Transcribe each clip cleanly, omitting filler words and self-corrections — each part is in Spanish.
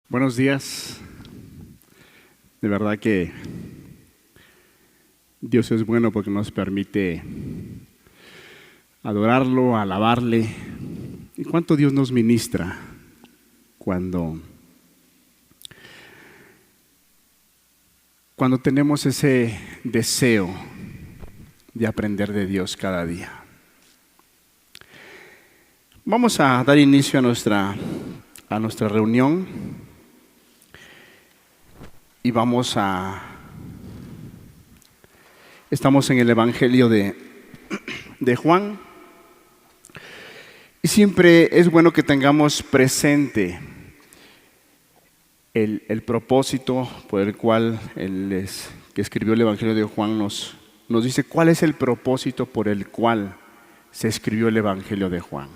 Buenos días. De verdad que Dios es bueno porque nos permite adorarlo, alabarle. Y cuánto Dios nos ministra cuando tenemos ese deseo de aprender de Dios cada día. Vamos a dar inicio a nuestra reunión. Y estamos en el Evangelio de Juan. Y siempre es bueno que tengamos presente el propósito por el cual que escribió el Evangelio de Juan nos dice cuál es el propósito por el cual se escribió el Evangelio de Juan.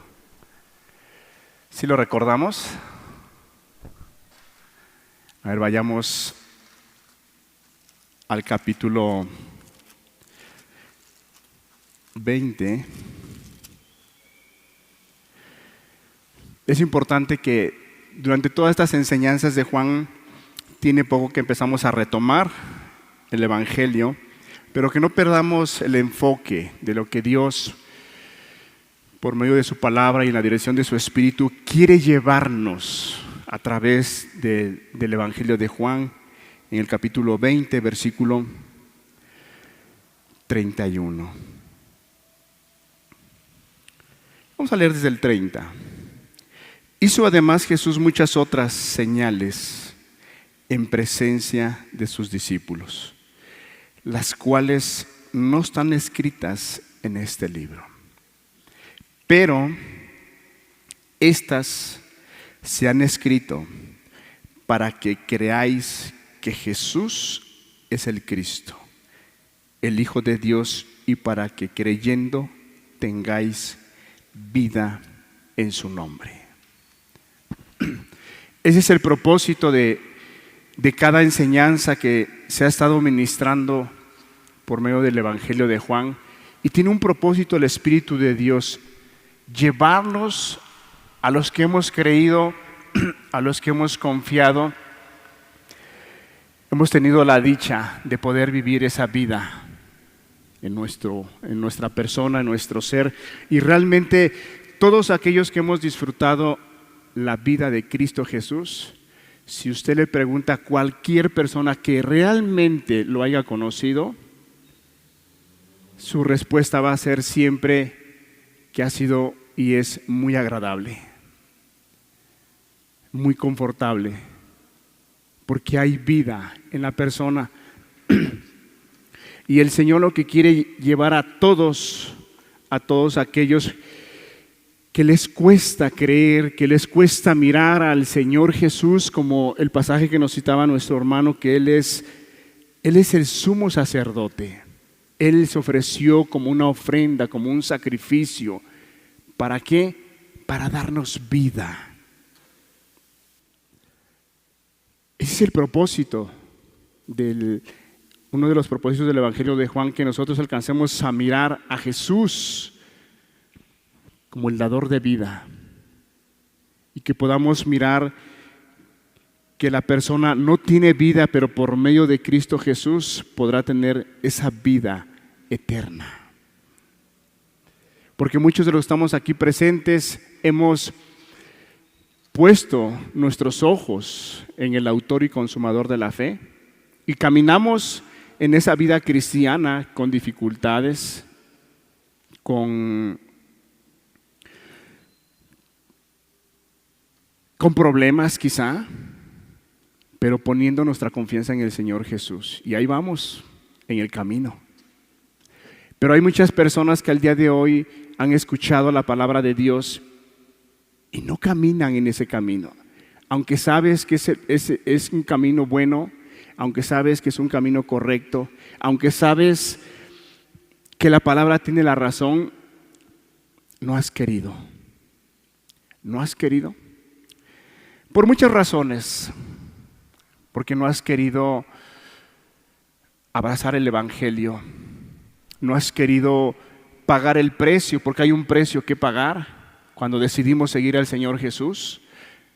¿Sí lo recordamos? A ver, vayamos al capítulo 20. Es importante que durante todas estas enseñanzas de Juan, tiene poco que empezamos a retomar el Evangelio, pero que no perdamos el enfoque de lo que Dios, por medio de su palabra y en la dirección de su Espíritu, quiere llevarnos a través del Evangelio de Juan, en el capítulo 20, versículo 31. Vamos a leer desde el 30. Hizo además Jesús muchas otras señales en presencia de sus discípulos, las cuales no están escritas en este libro. Pero estas se han escrito para que creáis que Jesús es el Cristo, el Hijo de Dios, y para que creyendo tengáis vida en su nombre. Ese es el propósito de cada enseñanza que se ha estado ministrando por medio del Evangelio de Juan, y tiene un propósito el Espíritu de Dios: llevarnos a los que hemos creído, a los que hemos confiado. Hemos tenido la dicha de poder vivir esa vida en nuestra persona, en nuestro ser, y realmente todos aquellos que hemos disfrutado la vida de Cristo Jesús, si usted le pregunta a cualquier persona que realmente lo haya conocido, su respuesta va a ser siempre que ha sido y es muy agradable, muy confortable, porque hay vida en la persona. Y el Señor lo que quiere llevar a todos aquellos que les cuesta creer, que les cuesta mirar al Señor Jesús, como el pasaje que nos citaba nuestro hermano, que Él es el sumo sacerdote. Él se ofreció como una ofrenda, como un sacrificio. ¿Para qué? Para darnos vida. Ese es el propósito uno de los propósitos del Evangelio de Juan, que nosotros alcancemos a mirar a Jesús como el dador de vida, y que podamos mirar que la persona no tiene vida, pero por medio de Cristo Jesús podrá tener esa vida eterna. Porque muchos de los que estamos aquí presentes hemos puesto nuestros ojos en el autor y consumador de la fe, y caminamos en esa vida cristiana con dificultades, con problemas quizá, pero poniendo nuestra confianza en el Señor Jesús. Y ahí vamos, en el camino. Pero hay muchas personas que al día de hoy han escuchado la palabra de Dios y no caminan en ese camino. Aunque sabes que es un camino bueno, aunque sabes que es un camino correcto, aunque sabes que la palabra tiene la razón, no has querido. No has querido. Por muchas razones. Porque no has querido abrazar el Evangelio. No has querido pagar el precio, porque hay un precio que pagar cuando decidimos seguir al Señor Jesús.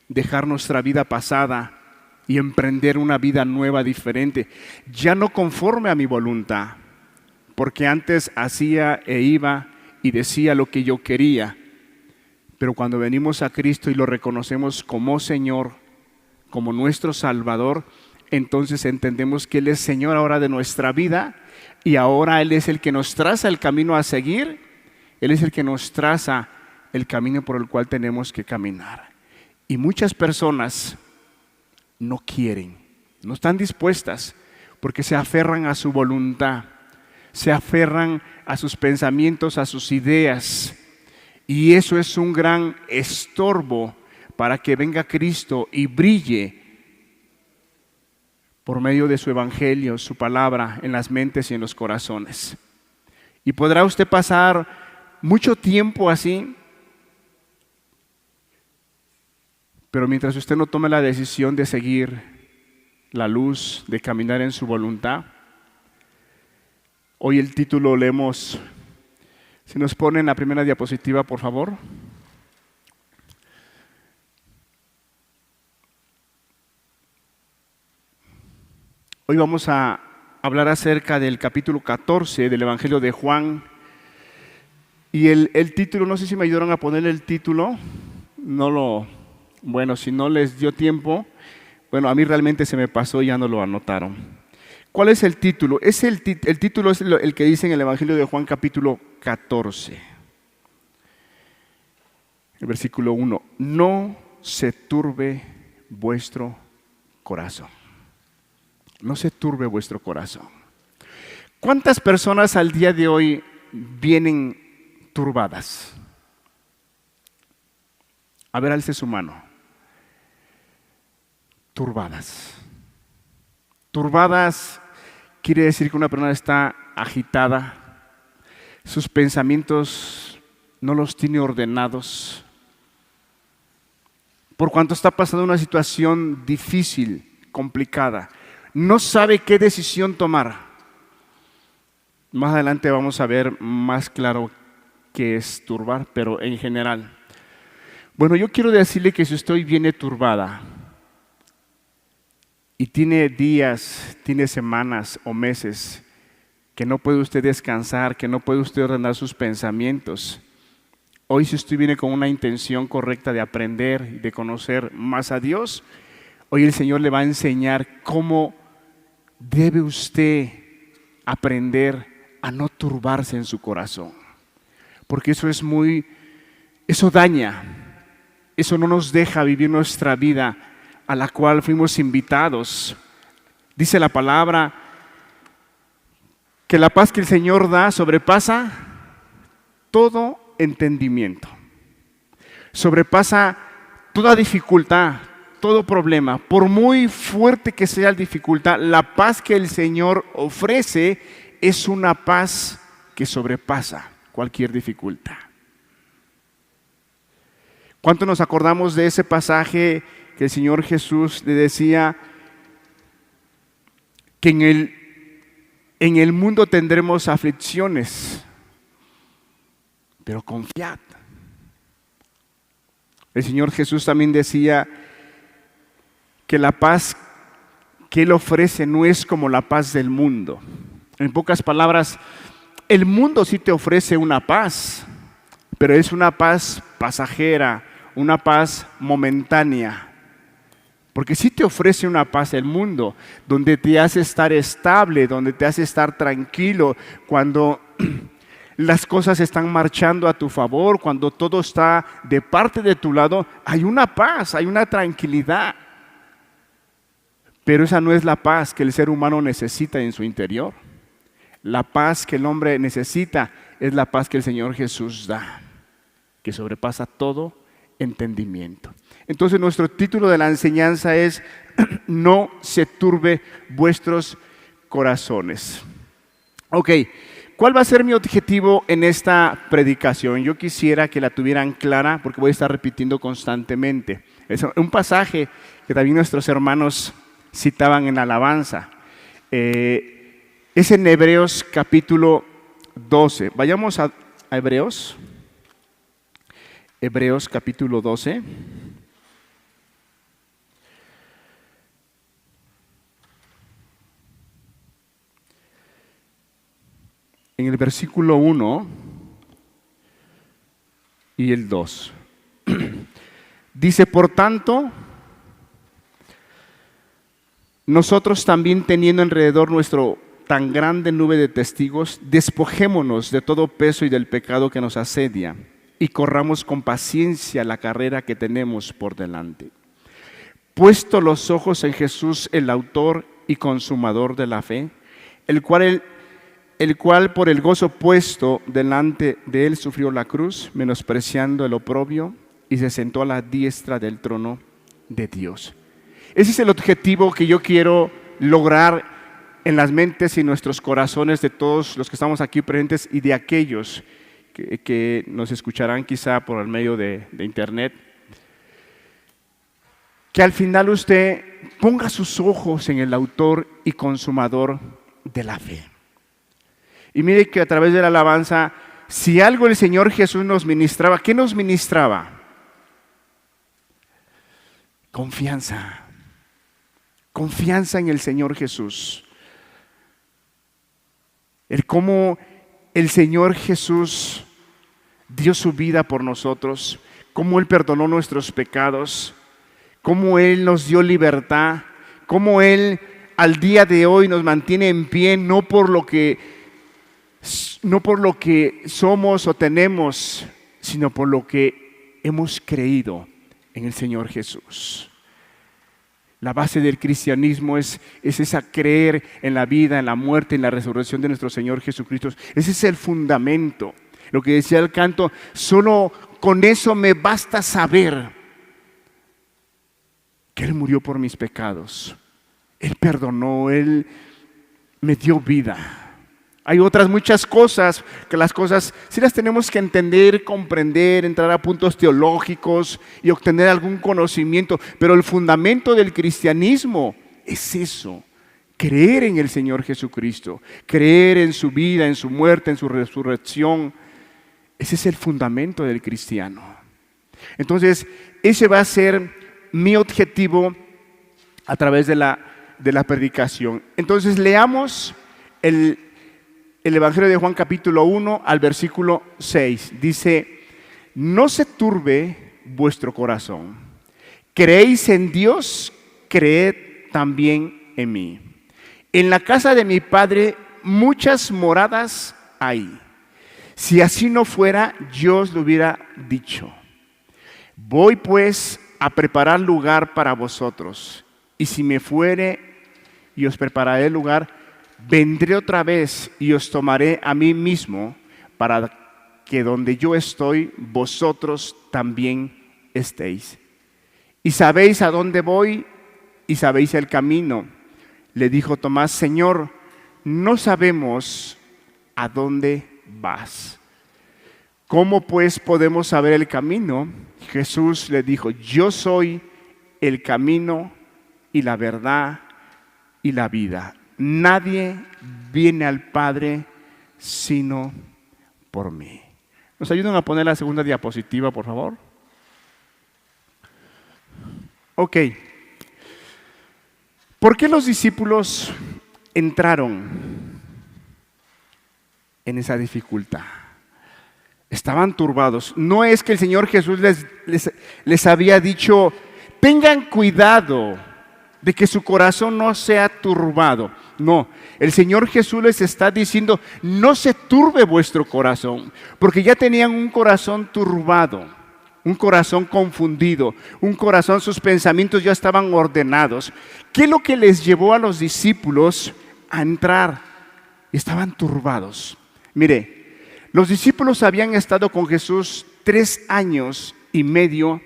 Dejar nuestra vida pasada y emprender una vida nueva, diferente, ya no conforme a mi voluntad, porque antes hacía e iba y decía lo que yo quería, pero cuando venimos a Cristo y lo reconocemos como Señor, como nuestro Salvador, entonces entendemos que Él es Señor ahora de nuestra vida y ahora Él es el que nos traza el camino a seguir, Él es el que nos traza el camino por el cual tenemos que caminar. Y muchas personas no quieren, no están dispuestas porque se aferran a su voluntad, se aferran a sus pensamientos, a sus ideas, y eso es un gran estorbo para que venga Cristo y brille por medio de su evangelio, su palabra en las mentes y en los corazones. Y podrá usted pasar mucho tiempo así, pero mientras usted no tome la decisión de seguir la luz, de caminar en su voluntad. Hoy el título leemos, si nos ponen la primera diapositiva, por favor. Hoy vamos a hablar acerca del capítulo 14 del Evangelio de Juan. Y el título, no sé si me ayudaron a poner el título, bueno, si no les dio tiempo, bueno, a mí realmente se me pasó y ya no lo anotaron. ¿Cuál es el título? El título es el que dice en el Evangelio de Juan capítulo 14. El versículo 1. No se turbe vuestro corazón. No se turbe vuestro corazón. ¿Cuántas personas al día de hoy vienen turbadas? A ver, alce su mano. Turbadas. Turbadas quiere decir que una persona está agitada, sus pensamientos no los tiene ordenados, por cuanto está pasando una situación difícil, complicada, no sabe qué decisión tomar. Más adelante vamos a ver más claro qué es turbar, pero en general. Bueno, yo quiero decirle que si usted viene turbada y tiene días, tiene semanas o meses que no puede usted descansar, que no puede usted ordenar sus pensamientos, hoy si usted viene con una intención correcta de aprender y de conocer más a Dios, hoy el Señor le va a enseñar cómo debe usted aprender a no turbarse en su corazón, porque eso daña, eso no nos deja vivir nuestra vida a la cual fuimos invitados. Dice la palabra que la paz que el Señor da sobrepasa todo entendimiento, sobrepasa toda dificultad, todo problema. Por muy fuerte que sea la dificultad, la paz que el Señor ofrece es una paz que sobrepasa cualquier dificultad. ¿Cuánto nos acordamos de ese pasaje que el Señor Jesús le decía que en el mundo tendremos aflicciones, pero confiad? El Señor Jesús también decía que la paz que Él ofrece no es como la paz del mundo. En pocas palabras, el mundo sí te ofrece una paz, pero es una paz pasajera, una paz momentánea. Porque sí te ofrece una paz el mundo, donde te hace estar estable, donde te hace estar tranquilo, cuando las cosas están marchando a tu favor, cuando todo está de parte de tu lado, hay una paz, hay una tranquilidad. Pero esa no es la paz que el ser humano necesita en su interior. La paz que el hombre necesita es la paz que el Señor Jesús da, que sobrepasa todo entendimiento. Entonces nuestro título de la enseñanza es no se turbe vuestros corazones. Ok, ¿cuál va a ser mi objetivo en esta predicación? Yo quisiera que la tuvieran clara porque voy a estar repitiendo constantemente. Es un pasaje que también nuestros hermanos citaban en alabanza. Es en Hebreos capítulo 12. Vayamos a Hebreos. Hebreos capítulo 12. en el versículo 1 y el 2. Dice, por tanto, nosotros también teniendo alrededor nuestro tan grande nube de testigos, despojémonos de todo peso y del pecado que nos asedia y corramos con paciencia la carrera que tenemos por delante. Puesto los ojos en Jesús, el autor y consumador de la fe, el cual por el gozo puesto delante de él sufrió la cruz, menospreciando el oprobio, y se sentó a la diestra del trono de Dios. Ese es el objetivo que yo quiero lograr en las mentes y nuestros corazones de todos los que estamos aquí presentes y de aquellos que nos escucharán quizá por el medio de internet. Que al final usted ponga sus ojos en el autor y consumador de la fe. Y mire que a través de la alabanza, si algo el Señor Jesús nos ministraba, ¿qué nos ministraba? Confianza. Confianza en el Señor Jesús. El cómo el Señor Jesús dio su vida por nosotros, cómo Él perdonó nuestros pecados, cómo Él nos dio libertad, cómo Él al día de hoy nos mantiene en pie, no por lo que somos o tenemos, sino por lo que hemos creído en el Señor Jesús. La base del cristianismo es esa creer en la vida, en la muerte, en la resurrección de nuestro Señor Jesucristo. Ese es el fundamento. Lo que decía el canto, solo con eso me basta saber que Él murió por mis pecados. Él perdonó, Él me dio vida. Hay otras muchas cosas, que las cosas sí las tenemos que entender, comprender, entrar a puntos teológicos y obtener algún conocimiento, pero el fundamento del cristianismo es eso, creer en el Señor Jesucristo, creer en su vida, en su muerte, en su resurrección. Ese es el fundamento del cristiano. Entonces, ese va a ser mi objetivo a través de la predicación. Entonces, leamos el Evangelio de Juan capítulo 1 al versículo 6. Dice, no se turbe vuestro corazón. Creéis en Dios, creed también en mí. En la casa de mi Padre muchas moradas hay. Si así no fuera, yo os lo hubiera dicho. Voy pues a preparar lugar para vosotros. Y si me fuere y os prepararé lugar, vendré otra vez y os tomaré a mí mismo, para que donde yo estoy, vosotros también estéis. Y sabéis a dónde voy y sabéis el camino. Le dijo Tomás, Señor, no sabemos a dónde vas. ¿Cómo pues podemos saber el camino? Jesús le dijo, yo soy el camino y la verdad y la vida. Nadie viene al Padre sino por mí. ¿Nos ayudan a poner la segunda diapositiva, por favor? Ok. ¿Por qué los discípulos entraron en esa dificultad? Estaban turbados. No es que el Señor Jesús les había dicho, tengan cuidado de que su corazón no sea turbado. No, el Señor Jesús les está diciendo, no se turbe vuestro corazón, porque ya tenían un corazón turbado, un corazón confundido, un corazón, sus pensamientos ya estaban ordenados. ¿Qué es lo que les llevó a los discípulos a entrar? Estaban turbados. Mire, los discípulos habían estado con Jesús 3 años y medio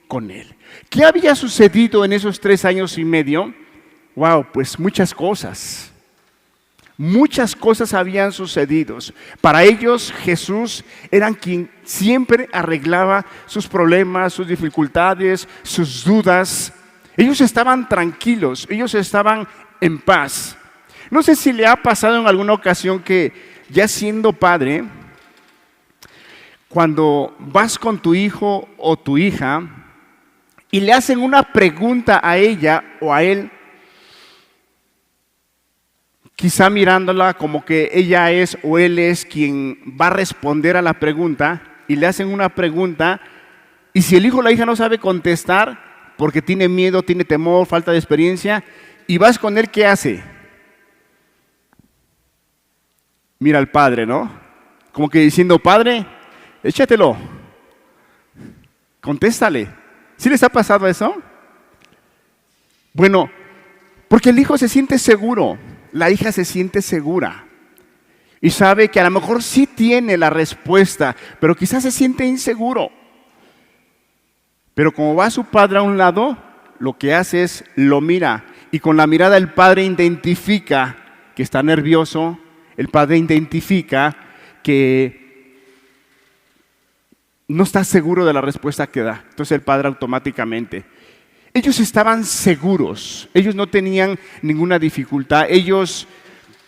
con Él. ¿Qué había sucedido en esos 3 años y medio? Wow, pues muchas cosas. Muchas cosas habían sucedido. Para ellos Jesús era quien siempre arreglaba sus problemas, sus dificultades, sus dudas. Ellos estaban tranquilos, ellos estaban en paz. No sé si le ha pasado en alguna ocasión que ya siendo padre, cuando vas con tu hijo o tu hija y le hacen una pregunta a ella o a él quizá mirándola como que ella es o él es quien va a responder a la pregunta, y le hacen una pregunta, y si el hijo o la hija no sabe contestar porque tiene miedo, tiene temor, falta de experiencia, y vas con él, ¿qué hace? Mira al padre, ¿no? Como que diciendo, padre, échatelo, contéstale. ¿Sí les ha pasado eso? Bueno, porque el hijo se siente seguro, la hija se siente segura y sabe que a lo mejor sí tiene la respuesta, pero quizás se siente inseguro. Pero como va su padre a un lado, lo que hace es lo mira, y con la mirada el padre identifica que está nervioso, el padre identifica que no está seguro de la respuesta que da. Entonces el padre automáticamente. Ellos estaban seguros, ellos no tenían ninguna dificultad, ellos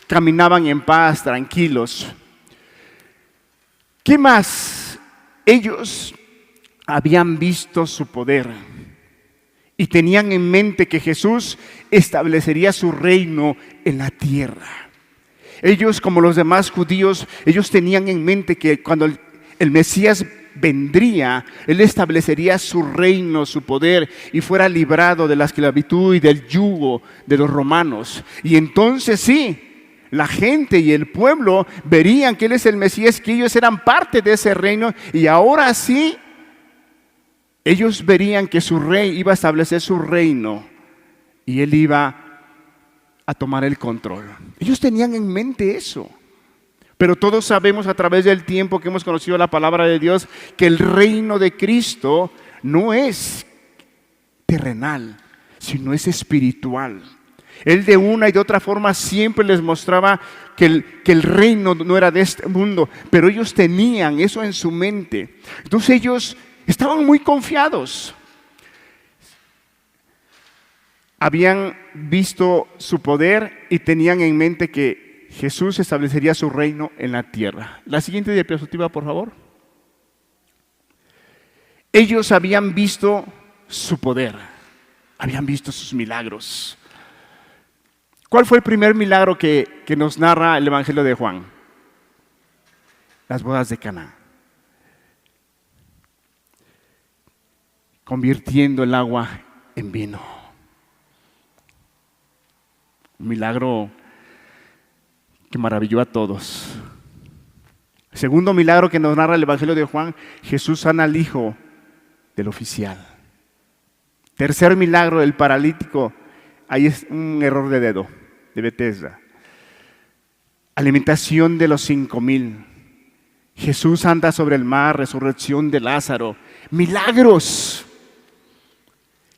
caminaban en paz, tranquilos. ¿Qué más? Ellos habían visto su poder y tenían en mente que Jesús establecería su reino en la tierra. Ellos, como los demás judíos, ellos tenían en mente que cuando el Mesías vendría, Él establecería su reino, su poder, y fuera librado de la esclavitud y del yugo de los romanos. Y entonces sí, la gente y el pueblo verían que Él es el Mesías, que ellos eran parte de ese reino, y ahora sí, ellos verían que su rey iba a establecer su reino y Él iba a tomar el control. Ellos tenían en mente eso. Pero todos sabemos a través del tiempo que hemos conocido la palabra de Dios que el reino de Cristo no es terrenal, sino es espiritual. Él de una y de otra forma siempre les mostraba que el reino no era de este mundo, pero ellos tenían eso en su mente. Entonces ellos estaban muy confiados. Habían visto su poder y tenían en mente que Jesús establecería su reino en la tierra. La siguiente diapositiva, por favor. Ellos habían visto su poder, habían visto sus milagros. ¿Cuál fue el primer milagro que nos narra el Evangelio de Juan? Las bodas de Caná. Convirtiendo el agua en vino. Un milagro que maravilló a todos. Segundo milagro que nos narra el Evangelio de Juan, Jesús sana al hijo del oficial. Tercer milagro, el paralítico, ahí es un error de dedo, de Bethesda. Alimentación de los 5,000. Jesús anda sobre el mar, resurrección de Lázaro. Milagros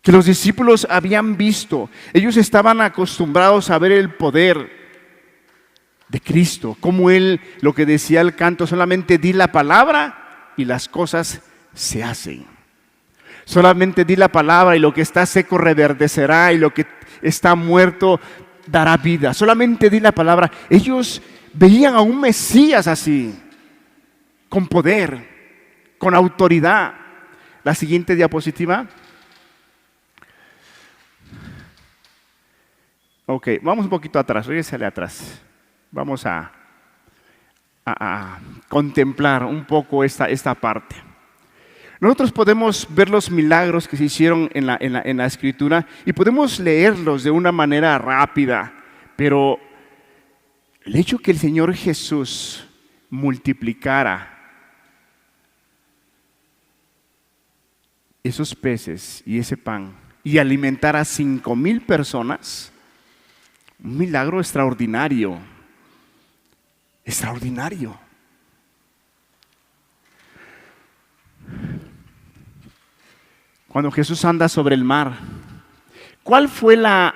que los discípulos habían visto. Ellos estaban acostumbrados a ver el poder de Cristo, como Él, lo que decía el canto, solamente di la palabra y las cosas se hacen. Solamente di la palabra y lo que está seco reverdecerá y lo que está muerto dará vida. Solamente di la palabra. Ellos veían a un Mesías así, con poder, con autoridad. La siguiente diapositiva. Ok, vamos un poquito atrás, regrésale atrás. Vamos a contemplar un poco esta parte. Nosotros podemos ver los milagros que se hicieron en la Escritura y podemos leerlos de una manera rápida, pero el hecho que el Señor Jesús multiplicara esos peces y ese pan y alimentara a 5,000 personas, un milagro extraordinario. Extraordinario. Cuando Jesús anda sobre el mar, ¿cuál fue la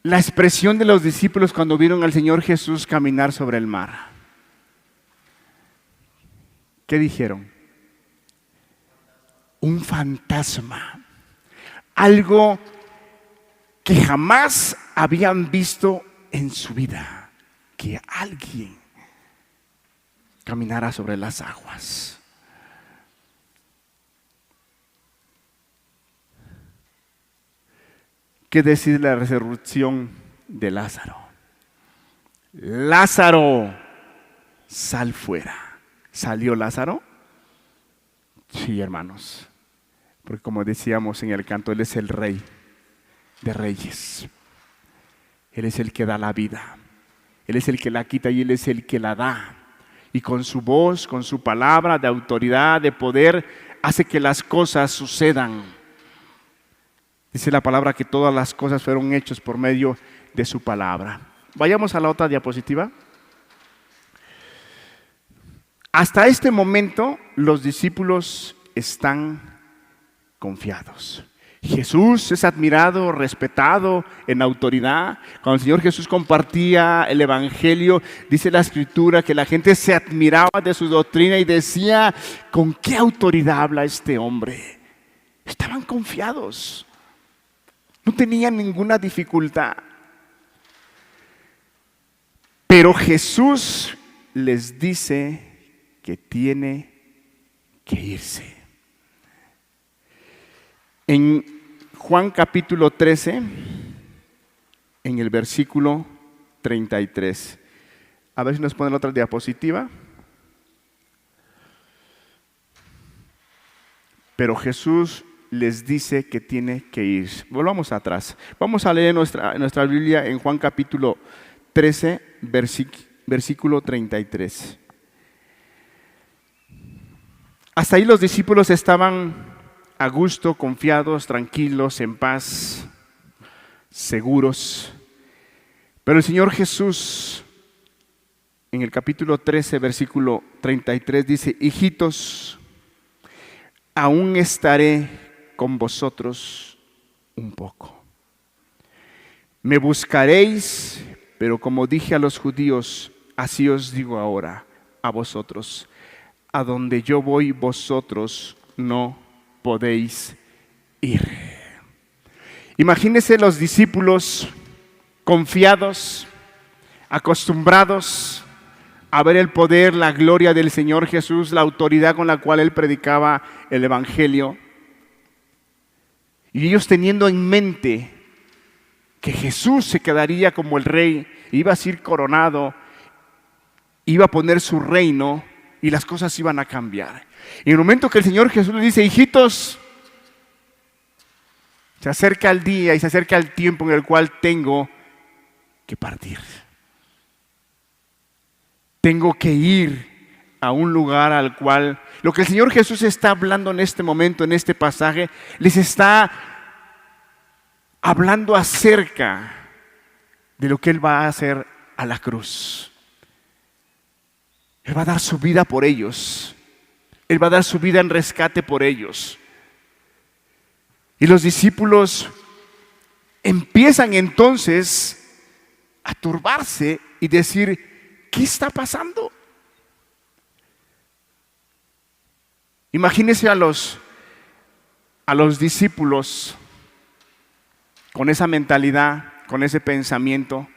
expresión de los discípulos cuando vieron al Señor Jesús caminar sobre el mar? ¿Qué dijeron? Un fantasma. Algo que jamás habían visto en su vida. Que alguien caminara sobre las aguas. ¿Qué decir de la resurrección de Lázaro. Lázaro, sal fuera. ¿Salió Lázaro? Sí, hermanos. Porque como decíamos en el canto, Él es el Rey de Reyes. Él es el que da la vida. Él es el que la quita y Él es el que la da. Y con su voz, con su palabra de autoridad, de poder, hace que las cosas sucedan. Dice la palabra que todas las cosas fueron hechas por medio de su palabra. Vayamos a la otra diapositiva. Hasta este momento los discípulos están confiados. Jesús es admirado, respetado en autoridad. Cuando el Señor Jesús compartía el Evangelio, dice la Escritura que la gente se admiraba de su doctrina y decía, ¿con qué autoridad habla este hombre? Estaban confiados. No tenían ninguna dificultad. Pero Jesús les dice que tiene que irse. En Juan capítulo 13, en el versículo 33. A ver si nos ponen la otra diapositiva. Pero Jesús les dice que tiene que ir. Volvamos atrás. Vamos a leer nuestra Biblia en Juan capítulo 13, versículo 33. Hasta ahí los discípulos estaban a gusto, confiados, tranquilos, en paz, seguros. Pero el Señor Jesús, en el capítulo 13, versículo 33, dice, hijitos, aún estaré con vosotros un poco. Me buscaréis, pero como dije a los judíos, así os digo ahora a vosotros. A donde yo voy, vosotros no podéis ir. Imagínense los discípulos confiados, acostumbrados a ver el poder, la gloria del Señor Jesús, la autoridad con la cual Él predicaba el Evangelio. Y ellos teniendo en mente que Jesús se quedaría como el Rey, iba a ser coronado, iba a poner su reino, y las cosas iban a cambiar. Y en el momento que el Señor Jesús les dice, hijitos, se acerca el día y se acerca el tiempo en el cual tengo que partir. Tengo que ir a un lugar al cual, lo que el Señor Jesús está hablando en este momento, en este pasaje, les está hablando acerca de lo que Él va a hacer a la cruz. Él va a dar su vida por ellos. Él va a dar su vida en rescate por ellos. Y los discípulos empiezan entonces a turbarse y decir, ¿qué está pasando? Imagínense a los discípulos con esa mentalidad, con ese pensamiento,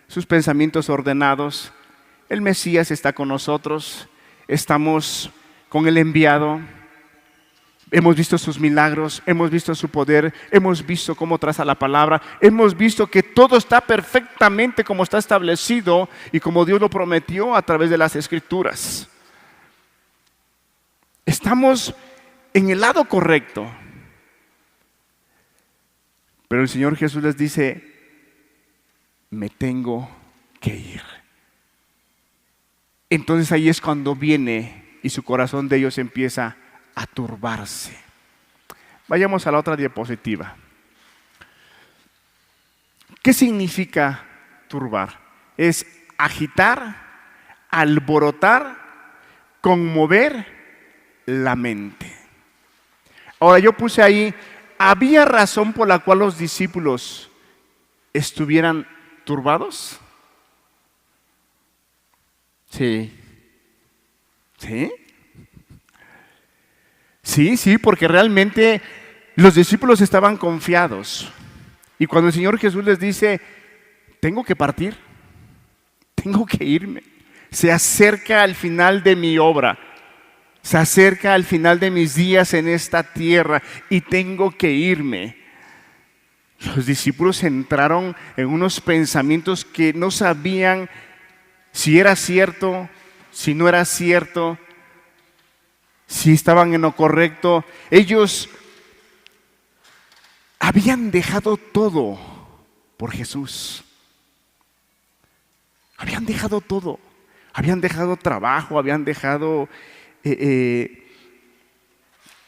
sus pensamientos ordenados. El Mesías está con nosotros, estamos con el enviado, hemos visto sus milagros, hemos visto su poder, hemos visto cómo traza la palabra, hemos visto que todo está perfectamente como está establecido y como Dios lo prometió a través de las Escrituras. Estamos en el lado correcto. Pero el Señor Jesús les dice, me tengo que ir. Entonces ahí es cuando viene y su corazón de ellos empieza a turbarse. Vayamos a la otra diapositiva. ¿Qué significa turbar? Es agitar, alborotar, conmover la mente. Ahora yo puse ahí, ¿había razón por la cual los discípulos estuvieran turbados? Sí. ¿Sí? Sí, porque realmente los discípulos estaban confiados. Y cuando el Señor Jesús les dice, tengo que partir, tengo que irme, se acerca al final de mi obra, se acerca al final de mis días en esta tierra y tengo que irme. los discípulos entraron en unos pensamientos que no sabían si era cierto, si no era cierto, si estaban en lo correcto. Ellos habían dejado todo por Jesús. Habían dejado todo. Habían dejado trabajo, habían dejado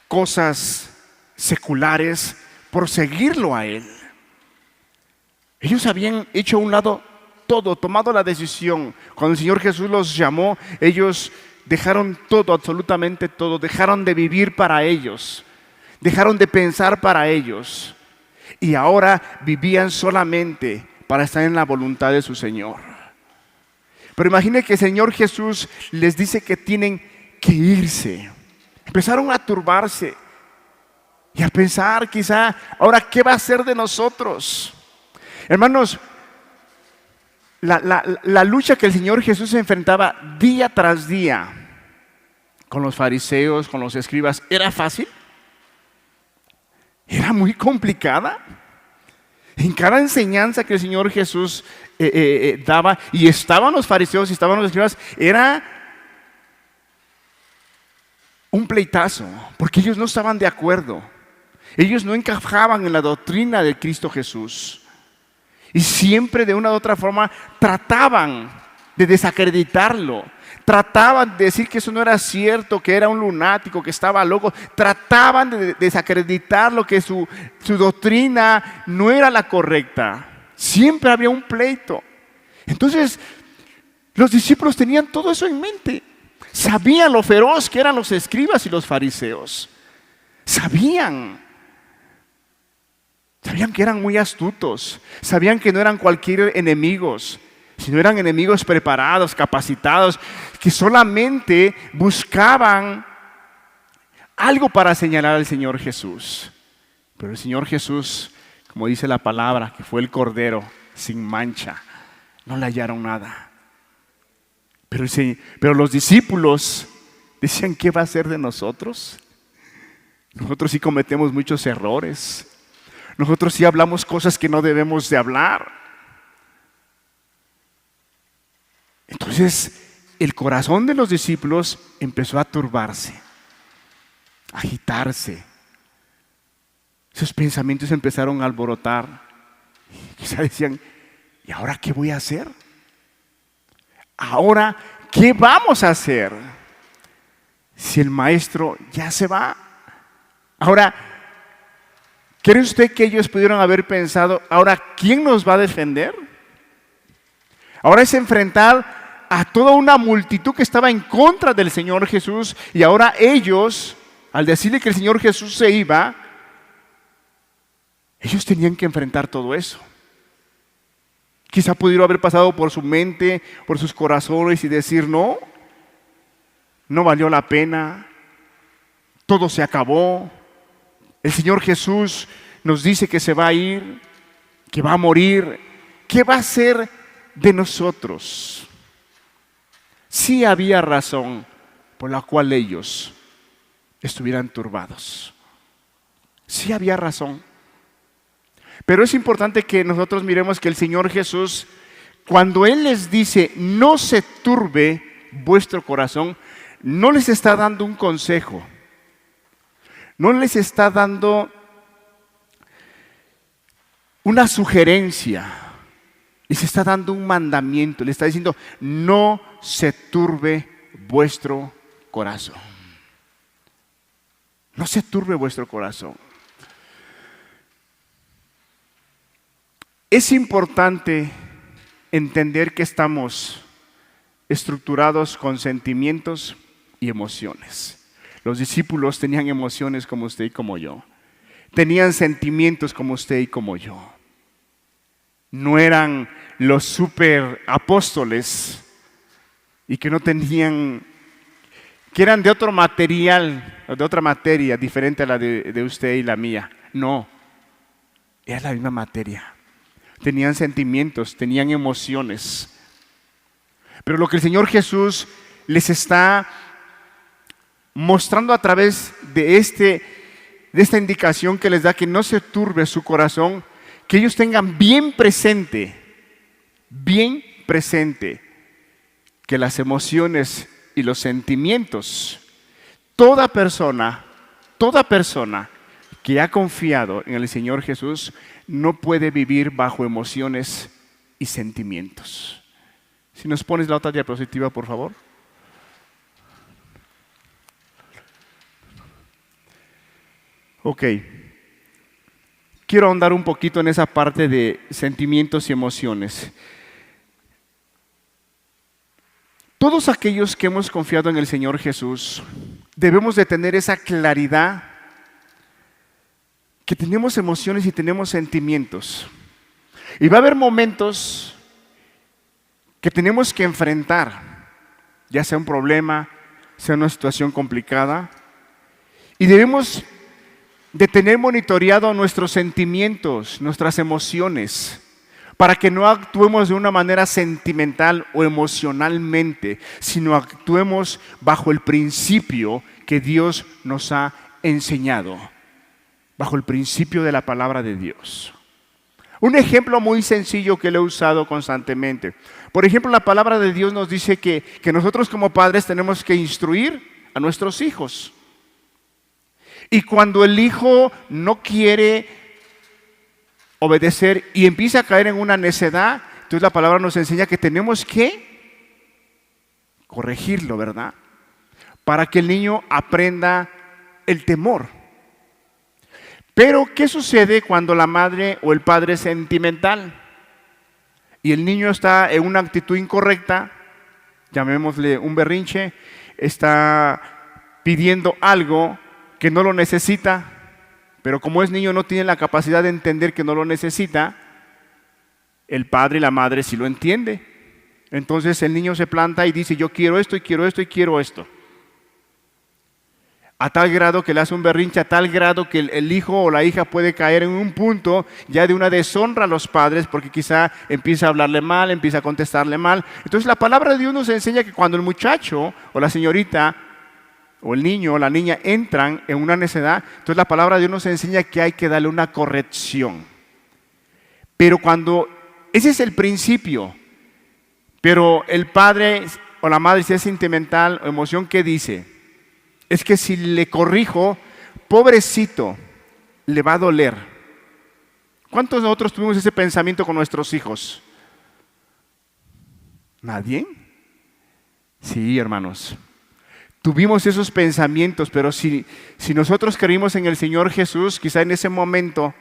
cosas seculares por seguirlo a Él. Ellos habían hecho a un lado todo, tomado la decisión. Cuando el Señor Jesús los llamó, ellos dejaron todo, absolutamente todo. Dejaron de vivir para ellos, dejaron de pensar para ellos, y ahora vivían solamente para estar en la voluntad de su Señor. Pero imagine que el Señor Jesús les dice que tienen que irse. Empezaron a turbarse y a pensar quizá, ahora, ¿qué va a hacer de nosotros? Hermanos, la lucha que el Señor Jesús se enfrentaba día tras día con los fariseos, con los escribas, ¿era fácil? Era muy complicada. En cada enseñanza que el Señor Jesús daba, y estaban los fariseos y estaban los escribas, era un pleitazo, porque ellos no estaban de acuerdo. Ellos no encajaban en la doctrina de Cristo Jesús. Y siempre de una u otra forma trataban de desacreditarlo. Trataban de decir que eso no era cierto, que era un lunático, que estaba loco. Trataban de desacreditarlo, que su doctrina no era la correcta. Siempre había un pleito. Entonces, los discípulos tenían todo eso en mente. Sabían lo feroz que eran los escribas y los fariseos. Sabían que eran muy astutos. Sabían que no eran cualquier enemigos, sino eran enemigos preparados, capacitados, que solamente buscaban algo para señalar al Señor Jesús. Pero el Señor Jesús, como dice la palabra, que fue el Cordero sin mancha, no le hallaron nada. Pero los discípulos decían, ¿qué va a hacer de nosotros? Nosotros sí cometemos muchos errores. Nosotros sí hablamos cosas que no debemos de hablar. Entonces, el corazón de los discípulos empezó a turbarse, a agitarse. Sus pensamientos empezaron a alborotar. Quizá decían, ¿y ahora qué voy a hacer? ¿Ahora qué vamos a hacer? Si el maestro ya se va. Ahora, ¿cree usted que ellos pudieron haber pensado, ahora quién nos va a defender? Ahora es enfrentar a toda una multitud que estaba en contra del Señor Jesús, y ahora ellos, al decirle que el Señor Jesús se iba, ellos tenían que enfrentar todo eso. Quizá pudieron haber pasado por su mente, por sus corazones, y decir, no valió la pena, todo se acabó. El Señor Jesús nos dice que se va a ir, que va a morir. ¿Qué va a hacer de nosotros? Sí había razón por la cual ellos estuvieran turbados. Sí había razón. Pero es importante que nosotros miremos que el Señor Jesús, cuando Él les dice, no se turbe vuestro corazón, no les está dando un consejo. No les está dando una sugerencia, les está dando un mandamiento, le está diciendo, no se turbe vuestro corazón. No se turbe vuestro corazón. Es importante entender que estamos estructurados con sentimientos y emociones. Los discípulos tenían emociones como usted y como yo. Tenían sentimientos como usted y como yo. No eran los super apóstoles y que no tenían, que eran de otro material, de otra materia diferente a la de usted y la mía. No, era la misma materia. Tenían sentimientos, tenían emociones. Pero lo que el Señor Jesús les está mostrando a través de esta indicación que les da, que no se turbe su corazón, que ellos tengan bien presente, que las emociones y los sentimientos, toda persona que ha confiado en el Señor Jesús no puede vivir bajo emociones y sentimientos. Si nos pones la otra diapositiva, por favor. Ok. Quiero ahondar un poquito en esa parte de sentimientos y emociones. Todos aquellos que hemos confiado en el Señor Jesús, debemos de tener esa claridad que tenemos emociones y tenemos sentimientos. Y va a haber momentos que tenemos que enfrentar, ya sea un problema, sea una situación complicada, y debemos de tener monitoreado nuestros sentimientos, nuestras emociones, para que no actuemos de una manera sentimental o emocionalmente, sino actuemos bajo el principio que Dios nos ha enseñado, bajo el principio de la palabra de Dios. Un ejemplo muy sencillo que lo he usado constantemente. Por ejemplo, la palabra de Dios nos dice que nosotros como padres tenemos que instruir a nuestros hijos. Y cuando el hijo no quiere obedecer y empieza a caer en una necedad, entonces la palabra nos enseña que tenemos que corregirlo, ¿verdad? Para que el niño aprenda el temor. Pero, ¿qué sucede cuando la madre o el padre es sentimental y el niño está en una actitud incorrecta, llamémosle un berrinche, está pidiendo algo que no lo necesita, pero como es niño no tiene la capacidad de entender que no lo necesita? El padre y la madre sí lo entiende. Entonces el niño se planta y dice: yo quiero esto y quiero esto y quiero esto. A tal grado que le hace un berrinche, a tal grado que el hijo o la hija puede caer en un punto ya de una deshonra a los padres, porque quizá empieza a hablarle mal, empieza a contestarle mal. Entonces la palabra de Dios nos enseña que cuando el muchacho o la señorita o el niño o la niña entran en una necedad, entonces la palabra de Dios nos enseña que hay que darle una corrección. Pero cuando ese es el principio, pero el padre o la madre, si es sentimental o emoción, ¿qué dice? Es que si le corrijo, pobrecito, le va a doler. ¿Cuántos de nosotros tuvimos ese pensamiento con nuestros hijos? ¿Nadie? Sí, hermanos. Tuvimos esos pensamientos, pero si nosotros creímos en el Señor Jesús, quizá en ese momento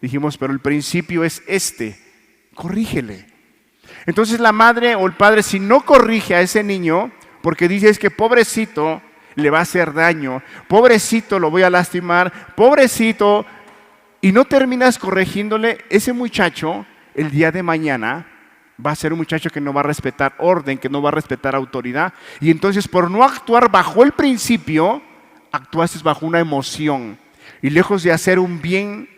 dijimos: pero el principio es este, corrígele. Entonces la madre o el padre, si no corrige a ese niño, porque dice: es que pobrecito, le va a hacer daño, pobrecito, lo voy a lastimar, pobrecito, y no terminas corrigiéndole, ese muchacho el día de mañana va a ser un muchacho que no va a respetar orden, que no va a respetar autoridad. Y entonces, por no actuar bajo el principio, actuaste bajo una emoción, y lejos de hacer un bien,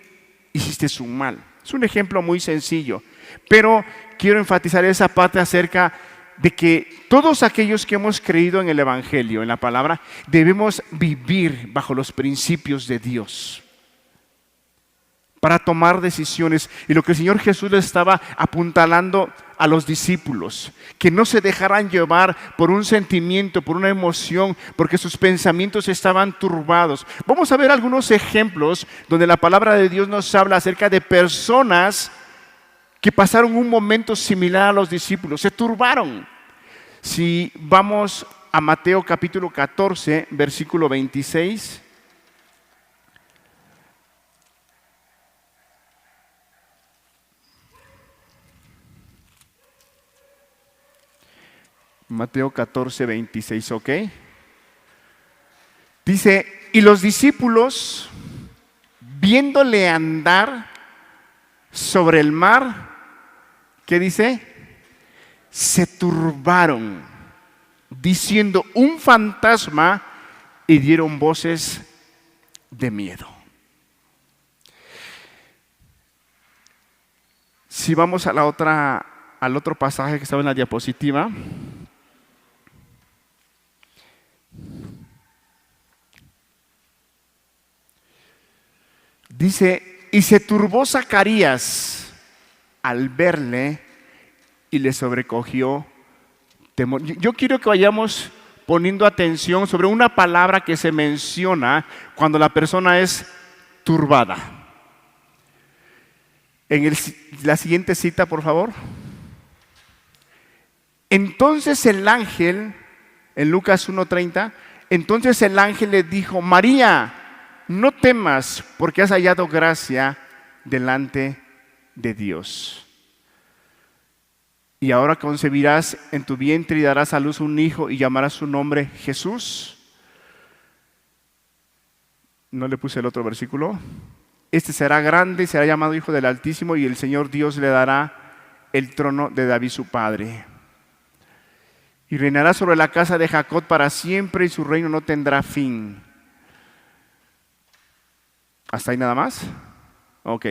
hiciste un mal. Es un ejemplo muy sencillo, pero quiero enfatizar esa parte acerca de que todos aquellos que hemos creído en el Evangelio, en la palabra, debemos vivir bajo los principios de Dios para tomar decisiones. Y lo que el Señor Jesús le estaba apuntalando a los discípulos, que no se dejaran llevar por un sentimiento, por una emoción, porque sus pensamientos estaban turbados. Vamos a ver algunos ejemplos donde la palabra de Dios nos habla acerca de personas que pasaron un momento similar a los discípulos, se turbaron. Si vamos a Mateo capítulo 14, versículo 26. Mateo 14, 26, ¿ok? Dice: y los discípulos, viéndole andar sobre el mar, ¿qué dice? Se turbaron, diciendo: un fantasma, y dieron voces de miedo. Si vamos a al otro pasaje que estaba en la diapositiva. Dice: y se turbó Zacarías al verle y le sobrecogió temor. Yo quiero que vayamos poniendo atención sobre una palabra que se menciona cuando la persona es turbada. La siguiente cita, por favor. Entonces el ángel, en Lucas 1:30, entonces el ángel le dijo: María, no temas, porque has hallado gracia delante de Dios. Y ahora concebirás en tu vientre y darás a luz un hijo y llamarás su nombre Jesús. No le puse el otro versículo. Este será grande y será llamado Hijo del Altísimo, y el Señor Dios le dará el trono de David su padre. Y reinará sobre la casa de Jacob para siempre, y su reino no tendrá fin. ¿Hasta ahí nada más? Ok.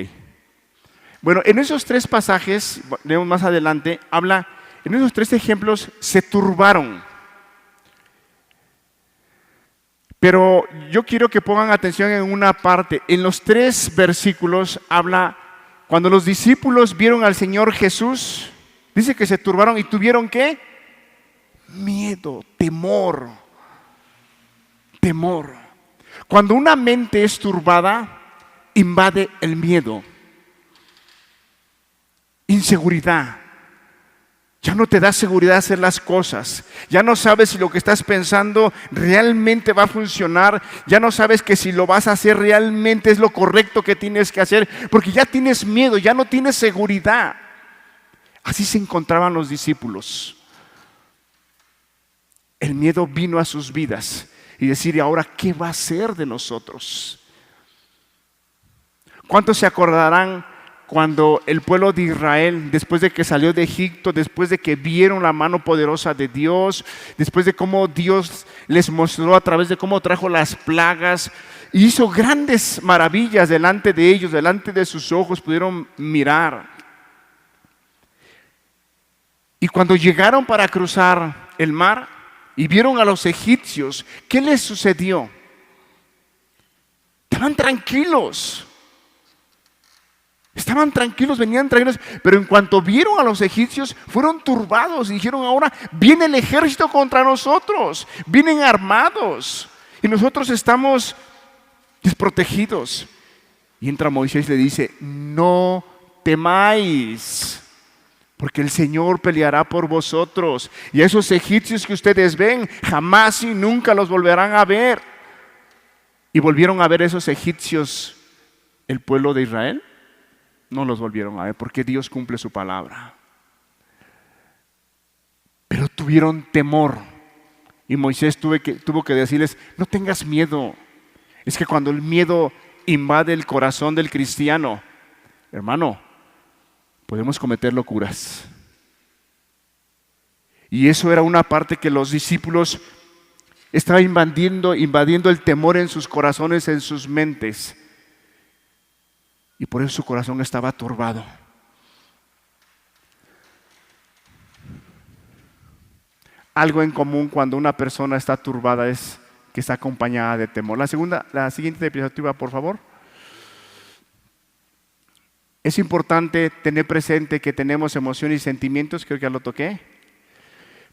Bueno, en esos tres pasajes, leemos más adelante, habla, en esos tres ejemplos se turbaron. Pero yo quiero que pongan atención en una parte. En los tres versículos habla, cuando los discípulos vieron al Señor Jesús, dice que se turbaron y tuvieron ¿qué? Miedo, temor. Temor. Cuando una mente es turbada, invade el miedo. Inseguridad. Ya no te da seguridad hacer las cosas. Ya no sabes si lo que estás pensando realmente va a funcionar. Ya no sabes que si lo vas a hacer realmente es lo correcto que tienes que hacer. Porque ya tienes miedo, ya no tienes seguridad. Así se encontraban los discípulos. El miedo vino a sus vidas. Y decir: ¿y ahora qué va a ser de nosotros? ¿Cuántos se acordarán cuando el pueblo de Israel, después de que salió de Egipto, después de que vieron la mano poderosa de Dios, después de cómo Dios les mostró a través de cómo trajo las plagas, y hizo grandes maravillas delante de ellos, delante de sus ojos, pudieron mirar? Y cuando llegaron para cruzar el mar y vieron a los egipcios, ¿qué les sucedió? Estaban tranquilos. Estaban tranquilos, venían tranquilos, pero en cuanto vieron a los egipcios, fueron turbados y dijeron: ahora viene el ejército contra nosotros, vienen armados y nosotros estamos desprotegidos. Y entra Moisés y le dice: no temáis, porque el Señor peleará por vosotros, y a esos egipcios que ustedes ven, jamás y nunca los volverán a ver. ¿Y volvieron a ver esos egipcios el pueblo de Israel? No los volvieron a ver, porque Dios cumple su palabra. Pero tuvieron temor. Y Moisés tuvo que decirles: no tengas miedo. Es que cuando el miedo invade el corazón del cristiano, hermano, podemos cometer locuras. Y eso era una parte que los discípulos estaban invadiendo el temor en sus corazones, en sus mentes. Y por eso su corazón estaba turbado. Algo en común cuando una persona está turbada es que está acompañada de temor. La siguiente diapositiva, por favor. Es importante tener presente que tenemos emociones y sentimientos, creo que ya lo toqué.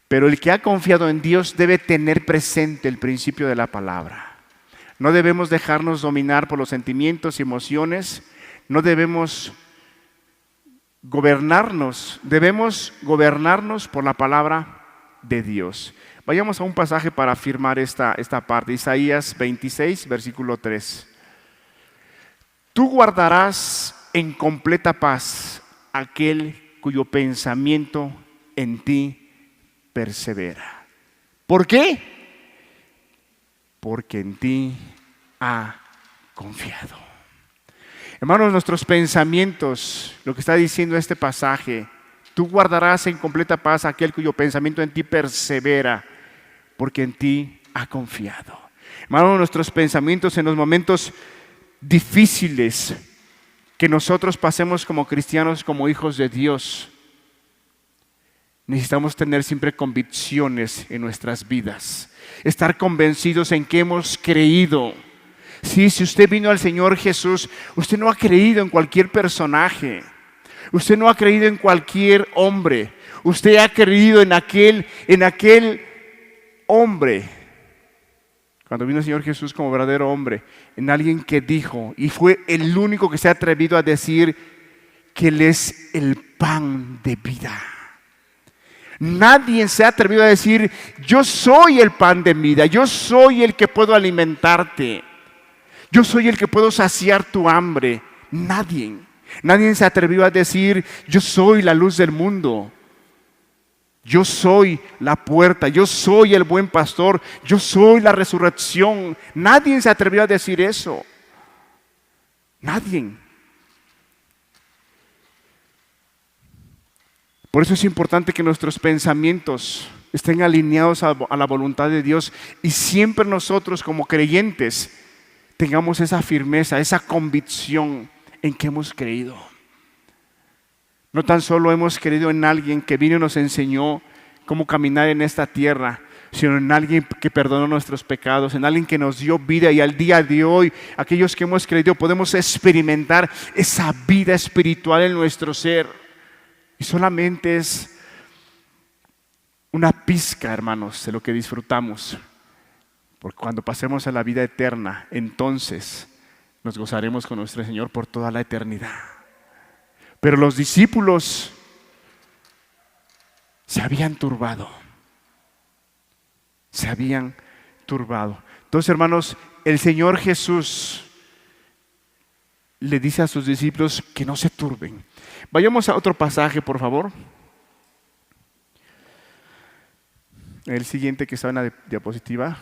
Pero el que ha confiado en Dios debe tener presente el principio de la palabra. No debemos dejarnos dominar por los sentimientos y emociones. No debemos gobernarnos, debemos gobernarnos por la palabra de Dios. Vayamos a un pasaje para afirmar esta parte. Isaías 26, versículo 3. Tú guardarás en completa paz aquel cuyo pensamiento en ti persevera. ¿Por qué? Porque en ti ha confiado. Hermanos, nuestros pensamientos, lo que está diciendo este pasaje: tú guardarás en completa paz aquel cuyo pensamiento en ti persevera, porque en ti ha confiado. Hermanos, nuestros pensamientos en los momentos difíciles que nosotros pasemos como cristianos, como hijos de Dios, necesitamos tener siempre convicciones en nuestras vidas, estar convencidos en que hemos creído, Sí, si usted vino al Señor Jesús, usted no ha creído en cualquier personaje. Usted no ha creído en cualquier hombre. Usted ha creído en aquel hombre. Cuando vino el Señor Jesús como verdadero hombre, en alguien que dijo, y fue el único que se ha atrevido a decir que Él es el pan de vida. Nadie se ha atrevido a decir, yo soy el pan de vida, yo soy el que puedo alimentarte, yo soy el que puedo saciar tu hambre. Nadie se atrevió a decir, yo soy la luz del mundo. Yo soy la puerta, yo soy el buen pastor, yo soy la resurrección. Nadie se atrevió a decir eso. Nadie. Por eso es importante que nuestros pensamientos estén alineados a la voluntad de Dios y siempre nosotros como creyentes tengamos esa firmeza, esa convicción en que hemos creído. No tan solo hemos creído en alguien que vino y nos enseñó cómo caminar en esta tierra, sino en alguien que perdonó nuestros pecados, en alguien que nos dio vida, y al día de hoy, aquellos que hemos creído podemos experimentar esa vida espiritual en nuestro ser. Y solamente es una pizca, hermanos, de lo que disfrutamos. Porque cuando pasemos a la vida eterna, entonces nos gozaremos con nuestro Señor por toda la eternidad. Pero los discípulos se habían turbado. Entonces, hermanos, el Señor Jesús le dice a sus discípulos que no se turben. Vayamos a otro pasaje, por favor. El siguiente que está en la diapositiva.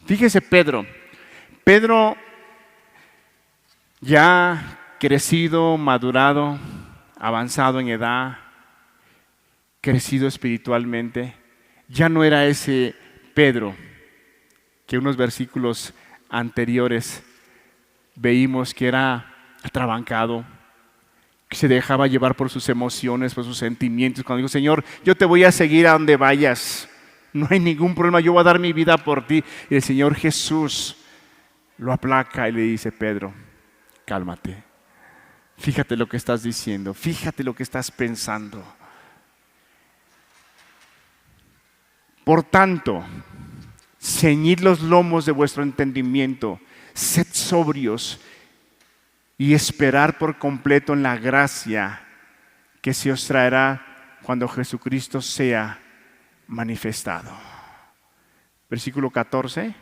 Fíjese Pedro. Pedro ya crecido, madurado, avanzado en edad, crecido espiritualmente, ya no era ese Pedro que unos versículos anteriores veímos que era atrabancado, que se dejaba llevar por sus emociones, por sus sentimientos. Cuando dijo, Señor, yo te voy a seguir a donde vayas, no hay ningún problema, yo voy a dar mi vida por ti. Y el Señor Jesús lo aplaca y le dice, Pedro, cálmate. Fíjate lo que estás diciendo, fíjate lo que estás pensando. Por tanto, ceñid los lomos de vuestro entendimiento, sed sobrios y esperar por completo en la gracia que se os traerá cuando Jesucristo sea manifestado. Versículo 14.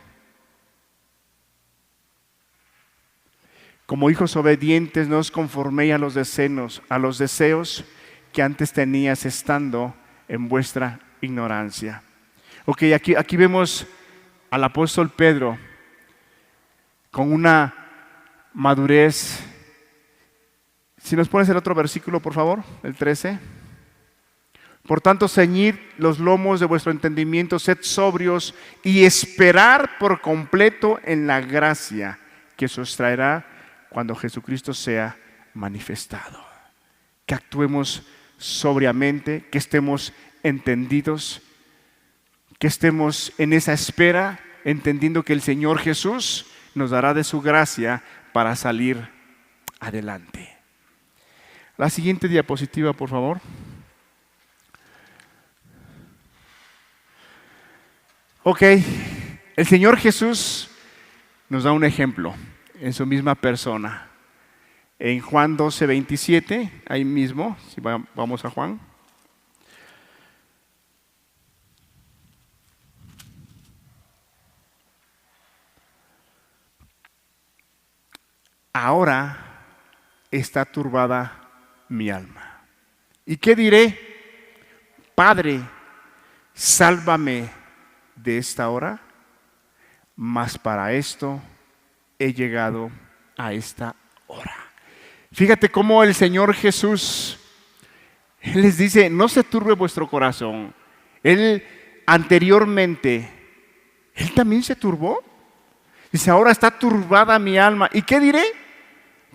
Como hijos obedientes, no os conforméis a los deseos que antes tenías estando en vuestra ignorancia. Ok, aquí vemos al apóstol Pedro con una madurez. Si nos pones el otro versículo, por favor, el 13. Por tanto, ceñid los lomos de vuestro entendimiento, sed sobrios y esperar por completo en la gracia que se os traerá cuando Jesucristo sea manifestado. Que actuemos sobriamente, que estemos entendidos, que estemos en esa espera, entendiendo que el Señor Jesús nos dará de su gracia para salir adelante. La siguiente diapositiva, por favor. Ok, el Señor Jesús nos da un ejemplo en su misma persona. En Juan 12:27, ahí mismo, si vamos a Juan. Ahora está turbada mi alma. ¿Y qué diré? Padre, sálvame de esta hora, mas para esto he llegado a esta hora. Fíjate cómo el Señor Jesús, Él les dice, no se turbe vuestro corazón. Él anteriormente, Él también se turbó. Dice, ahora está turbada mi alma. ¿Y qué diré?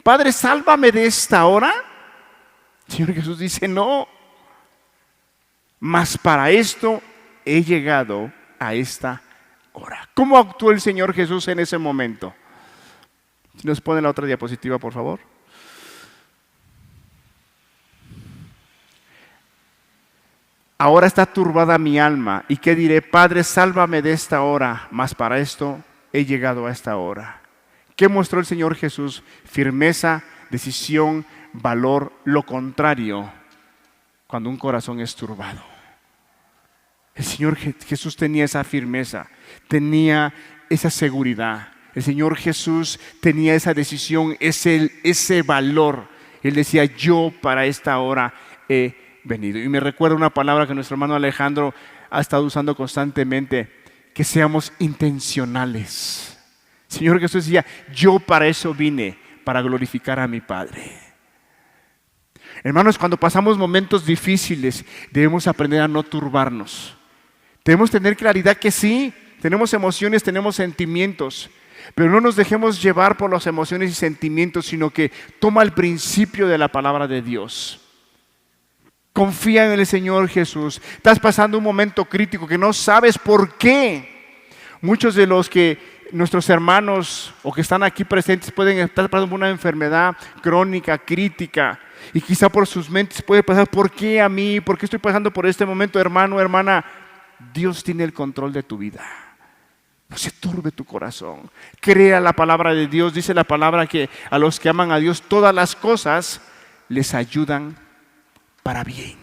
Padre, sálvame de esta hora. El Señor Jesús dice, no, mas para esto he llegado a esta hora. ¿Cómo actuó el Señor Jesús en ese momento? Si nos ponen la otra diapositiva, por favor. Ahora está turbada mi alma, ¿y qué diré? Padre, sálvame de esta hora, mas para esto he llegado a esta hora. ¿Qué mostró el Señor Jesús? Firmeza, decisión, valor, lo contrario cuando un corazón es turbado. El Señor Jesús tenía esa firmeza, tenía esa seguridad. El Señor Jesús tenía esa decisión, ese valor. Él decía, yo para esta hora he venido. Y me recuerda una palabra que nuestro hermano Alejandro ha estado usando constantemente, que seamos intencionales. El Señor Jesús decía, yo para eso vine, para glorificar a mi Padre. Hermanos, cuando pasamos momentos difíciles, debemos aprender a no turbarnos. Debemos tener claridad que sí, tenemos emociones, tenemos sentimientos, pero no nos dejemos llevar por las emociones y sentimientos, sino que toma el principio de la palabra de Dios. Confía en el Señor Jesús. Estás pasando un momento crítico que no sabes por qué. Muchos de los que nuestros hermanos o que están aquí presentes pueden estar pasando por una enfermedad crónica, crítica, y quizá por sus mentes puede pasar, ¿por qué a mí? ¿Por qué estoy pasando por este momento? Hermano, hermana, Dios tiene el control de tu vida. No se turbe tu corazón. Crea la palabra de Dios. Dice la palabra que a los que aman a Dios todas las cosas les ayudan para bien.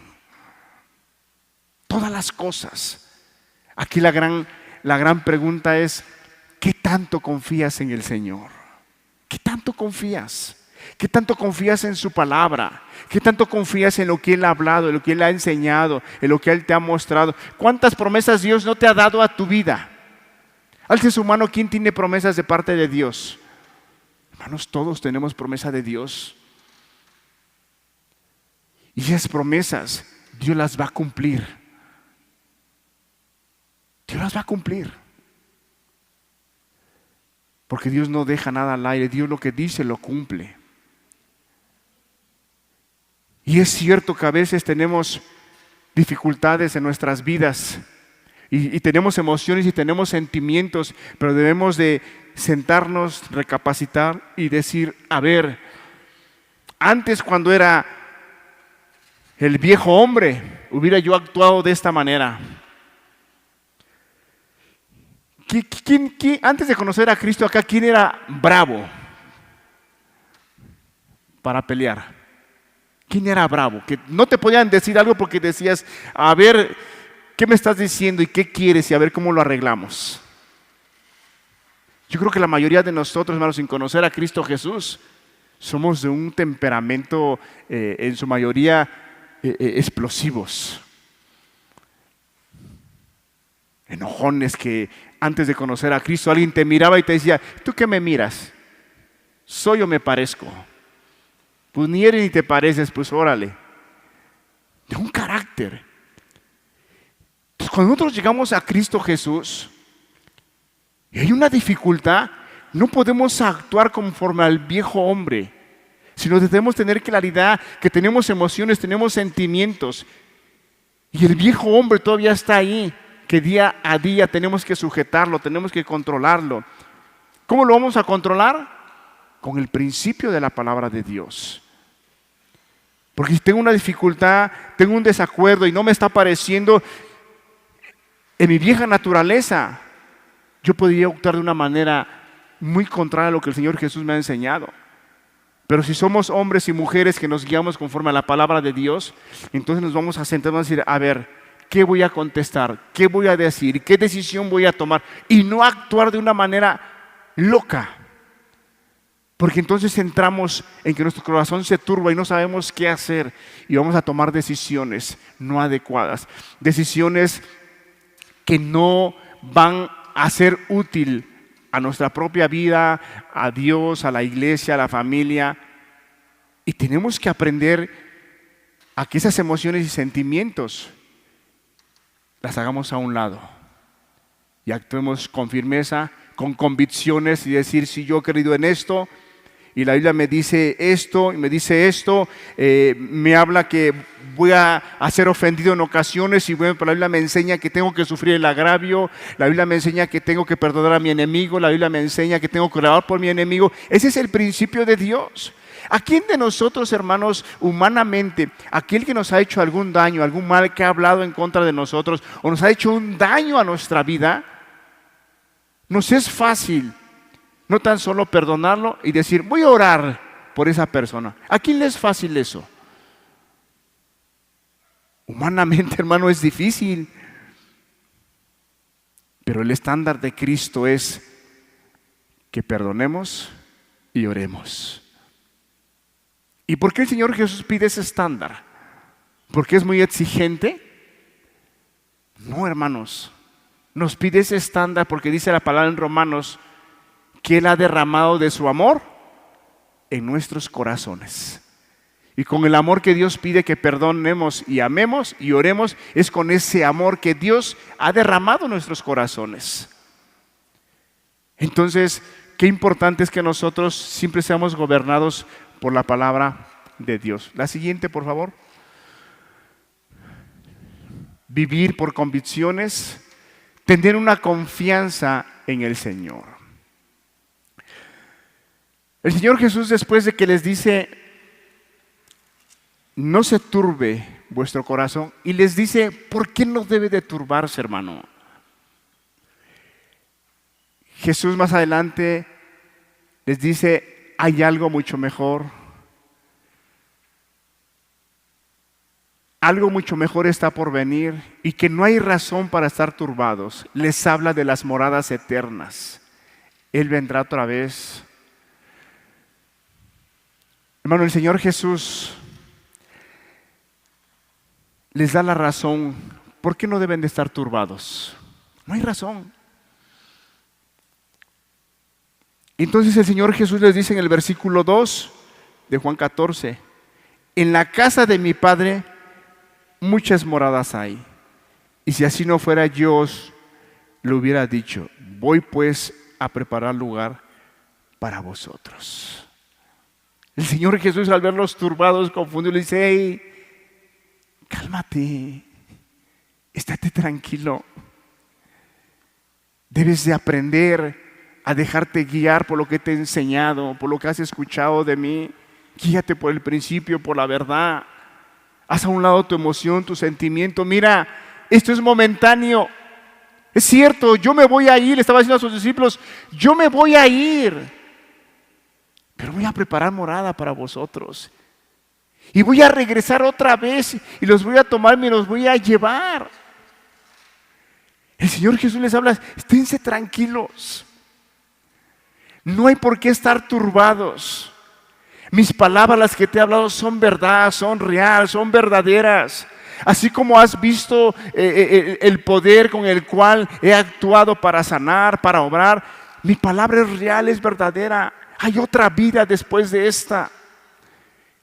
Todas las cosas. Aquí la gran pregunta es, ¿qué tanto confías en el Señor? ¿Qué tanto confías? ¿Qué tanto confías en su palabra? ¿Qué tanto confías en lo que Él ha hablado, en lo que Él ha enseñado, en lo que Él te ha mostrado? ¿Cuántas promesas Dios no te ha dado a tu vida? Alce su mano, ¿quién tiene promesas de parte de Dios? Hermanos, todos tenemos promesa de Dios. Y esas promesas, Dios las va a cumplir. Dios las va a cumplir. Porque Dios no deja nada al aire. Dios lo que dice lo cumple. Y es cierto que a veces tenemos dificultades en nuestras vidas. Y tenemos emociones y tenemos sentimientos. Pero debemos de sentarnos, recapacitar y decir, a ver, antes cuando era el viejo hombre, hubiera yo actuado de esta manera. Antes de conocer a Cristo acá, ¿quién era bravo para pelear? ¿Quién era bravo? Que no te podían decir algo porque decías, a ver, ¿qué me estás diciendo y qué quieres? Y a ver cómo lo arreglamos. Yo creo que la mayoría de nosotros, hermanos, sin conocer a Cristo Jesús, somos de un temperamento, en su mayoría, explosivos. Enojones que antes de conocer a Cristo alguien te miraba y te decía, ¿tú qué me miras? ¿Soy o me parezco? Pues ni eres ni te pareces, pues órale. De un carácter. Entonces, cuando nosotros llegamos a Cristo Jesús y hay una dificultad, no podemos actuar conforme al viejo hombre, sino debemos tener claridad que tenemos emociones, tenemos sentimientos. Y el viejo hombre todavía está ahí, que día a día tenemos que sujetarlo, tenemos que controlarlo. ¿Cómo lo vamos a controlar? Con el principio de la palabra de Dios. Porque si tengo una dificultad, tengo un desacuerdo y no me está pareciendo en mi vieja naturaleza, yo podría actuar de una manera muy contraria a lo que el Señor Jesús me ha enseñado. Pero si somos hombres y mujeres que nos guiamos conforme a la palabra de Dios, entonces nos vamos a sentar y vamos a decir, a ver, ¿qué voy a contestar? ¿Qué voy a decir? ¿Qué decisión voy a tomar? Y no actuar de una manera loca. Porque entonces entramos en que nuestro corazón se turba y no sabemos qué hacer. Y vamos a tomar decisiones no adecuadas. Decisiones que no van a ser útil a nuestra propia vida, a Dios, a la iglesia, a la familia. Y tenemos que aprender a que esas emociones y sentimientos las hagamos a un lado. Y actuemos con firmeza, con convicciones y decir, si yo he creído en esto, y la Biblia me dice esto, y me dice esto, me habla que voy a ser ofendido en ocasiones y bueno, pero la Biblia me enseña que tengo que sufrir el agravio, la Biblia me enseña que tengo que perdonar a mi enemigo, la Biblia me enseña que tengo que orar por mi enemigo. Ese es el principio de Dios. ¿A quién de nosotros, hermanos, humanamente, aquel que nos ha hecho algún daño, algún mal, que ha hablado en contra de nosotros o nos ha hecho un daño a nuestra vida, nos es fácil no tan solo perdonarlo y decir, voy a orar por esa persona? ¿A quién le es fácil eso? Humanamente, hermano, es difícil. Pero el estándar de Cristo es que perdonemos y oremos. ¿Y por qué el Señor Jesús pide ese estándar? ¿Porque es muy exigente? No, hermanos. Nos pide ese estándar porque dice la palabra en Romanos que Él ha derramado de su amor en nuestros corazones. Y con el amor que Dios pide que perdonemos y amemos y oremos, es con ese amor que Dios ha derramado en nuestros corazones. Entonces, qué importante es que nosotros siempre seamos gobernados por la palabra de Dios. La siguiente, por favor. Vivir por convicciones, tener una confianza en el Señor. El Señor Jesús, después de que les dice, no se turbe vuestro corazón, y les dice, ¿por qué no debe de turbarse, hermano? Jesús más adelante les dice, hay algo mucho mejor. Algo mucho mejor está por venir y que no hay razón para estar turbados. Les habla de las moradas eternas. Él vendrá otra vez. Hermano, el Señor Jesús les da la razón. ¿Por qué no deben de estar turbados? No hay razón. Entonces el Señor Jesús les dice en el versículo 2 de Juan 14, en la casa de mi Padre muchas moradas hay, y si así no fuera, yo os lo hubiera dicho. Voy pues a preparar lugar para vosotros. El Señor Jesús, al verlos turbados, confundidos, le dice, hey, cálmate, estate tranquilo. Debes de aprender a dejarte guiar por lo que te he enseñado, por lo que has escuchado de mí. Guíate por el principio, por la verdad. Haz a un lado tu emoción, tu sentimiento. Mira, esto es momentáneo. Es cierto, yo me voy a ir, le estaba diciendo a sus discípulos, yo me voy a ir, pero voy a preparar morada para vosotros. Y voy a regresar otra vez y los voy a tomar, me los voy a llevar. El Señor Jesús les habla, esténse tranquilos. No hay por qué estar turbados. Mis palabras, las que te he hablado, son verdad, son real, son verdaderas. Así como has visto el poder con el cual he actuado para sanar, para obrar, mi palabra es real, es verdadera. Hay otra vida después de esta.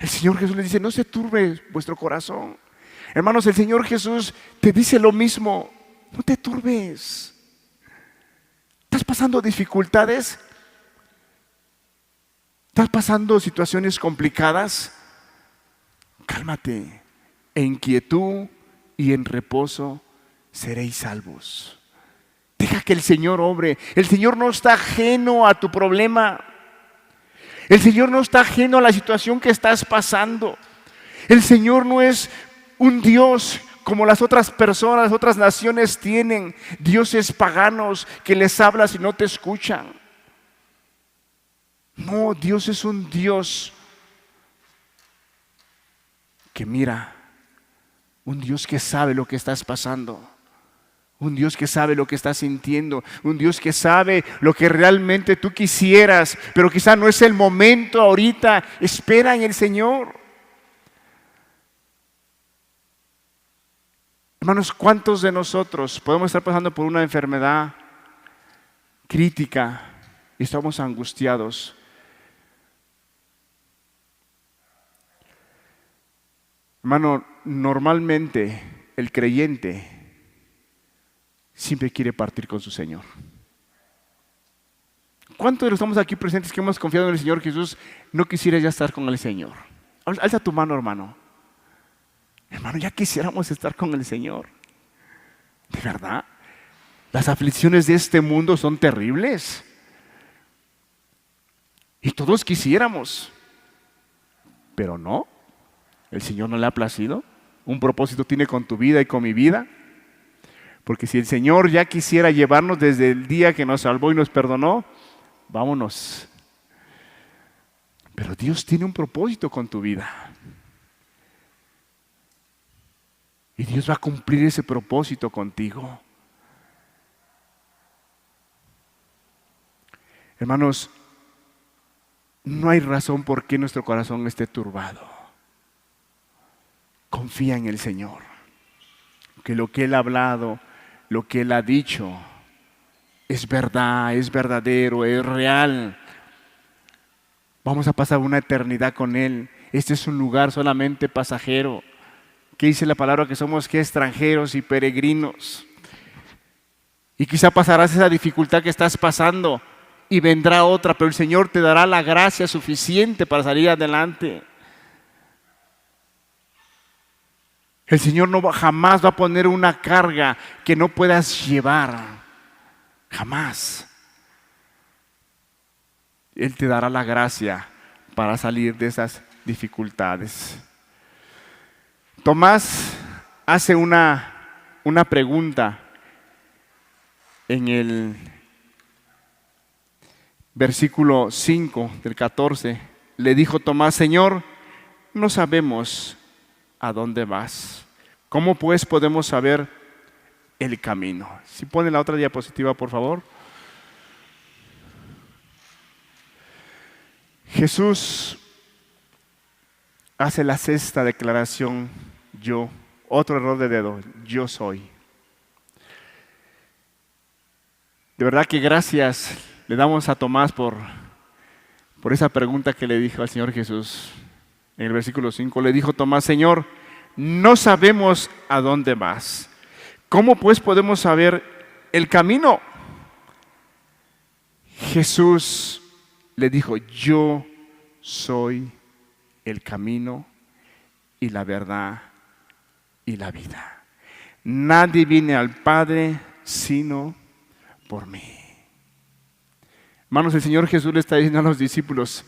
El Señor Jesús les dice, no se turbe vuestro corazón. Hermanos, el Señor Jesús te dice lo mismo. No te turbes. ¿Estás pasando dificultades? ¿Estás pasando situaciones complicadas? Cálmate. En quietud y en reposo seréis salvos. Deja que el Señor obre. El Señor no está ajeno a tu problema. El Señor no está ajeno a la situación que estás pasando. El Señor no es un Dios como las otras personas, las otras naciones tienen. Dioses paganos que les hablas y no te escuchan. No, Dios es un Dios que mira. Un Dios que sabe lo que estás pasando. Un Dios que sabe lo que estás sintiendo. Un Dios que sabe lo que realmente tú quisieras, pero quizá no es el momento ahorita. Espera en el Señor. Hermanos, ¿cuántos de nosotros podemos estar pasando por una enfermedad crítica y estamos angustiados? Hermano, normalmente el creyente siempre quiere partir con su Señor. ¿Cuántos de los que estamos aquí presentes que hemos confiado en el Señor Jesús no quisiera ya estar con el Señor? Alza tu mano, hermano. Hermano, ya quisiéramos estar con el Señor. ¿De verdad? Las aflicciones de este mundo son terribles. Y todos quisiéramos. Pero no. El Señor no le ha placido. Un propósito tiene con tu vida y con mi vida. Porque si el Señor ya quisiera llevarnos desde el día que nos salvó y nos perdonó, vámonos. Pero Dios tiene un propósito con tu vida. Y Dios va a cumplir ese propósito contigo. Hermanos, no hay razón por qué nuestro corazón esté turbado. Confía en el Señor. Que lo que Él ha hablado, lo que Él ha dicho, es verdad, es verdadero, es real. Vamos a pasar una eternidad con Él. Este es un lugar solamente pasajero. ¿Qué dice la palabra? Que somos extranjeros y peregrinos. Y quizá pasarás esa dificultad que estás pasando y vendrá otra, pero el Señor te dará la gracia suficiente para salir adelante. El Señor jamás va a poner una carga que no puedas llevar. Jamás. Él te dará la gracia para salir de esas dificultades. Tomás hace una pregunta en el versículo 5 del 14. Le dijo Tomás: Señor, no sabemos a dónde vas. ¿Cómo pues podemos saber el camino? Si pone la otra diapositiva, por favor. Jesús hace la sexta declaración: yo. Otro error de dedo: yo soy. De verdad que gracias le damos a Tomás por esa pregunta que le dijo al Señor Jesús. En el versículo 5 le dijo Tomás: Señor, no sabemos a dónde vas. ¿Cómo pues podemos saber el camino? Jesús le dijo: yo soy el camino y la verdad y la vida. Nadie viene al Padre sino por mí. Hermanos, el Señor Jesús le está diciendo a los discípulos: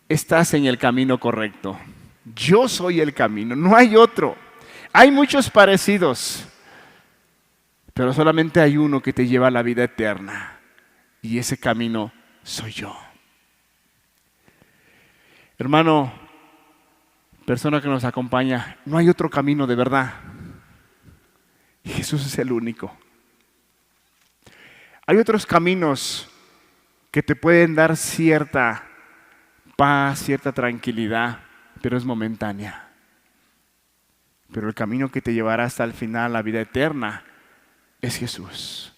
estás en el camino correcto. Yo soy el camino, no hay otro. Hay muchos parecidos, pero solamente hay uno que te lleva a la vida eterna. Y ese camino soy yo. Hermano, persona que nos acompaña, no hay otro camino de verdad. Jesús es el único. Hay otros caminos que te pueden dar cierta paz, cierta tranquilidad, pero es momentánea. Pero el camino que te llevará hasta el final, la vida eterna, es Jesús.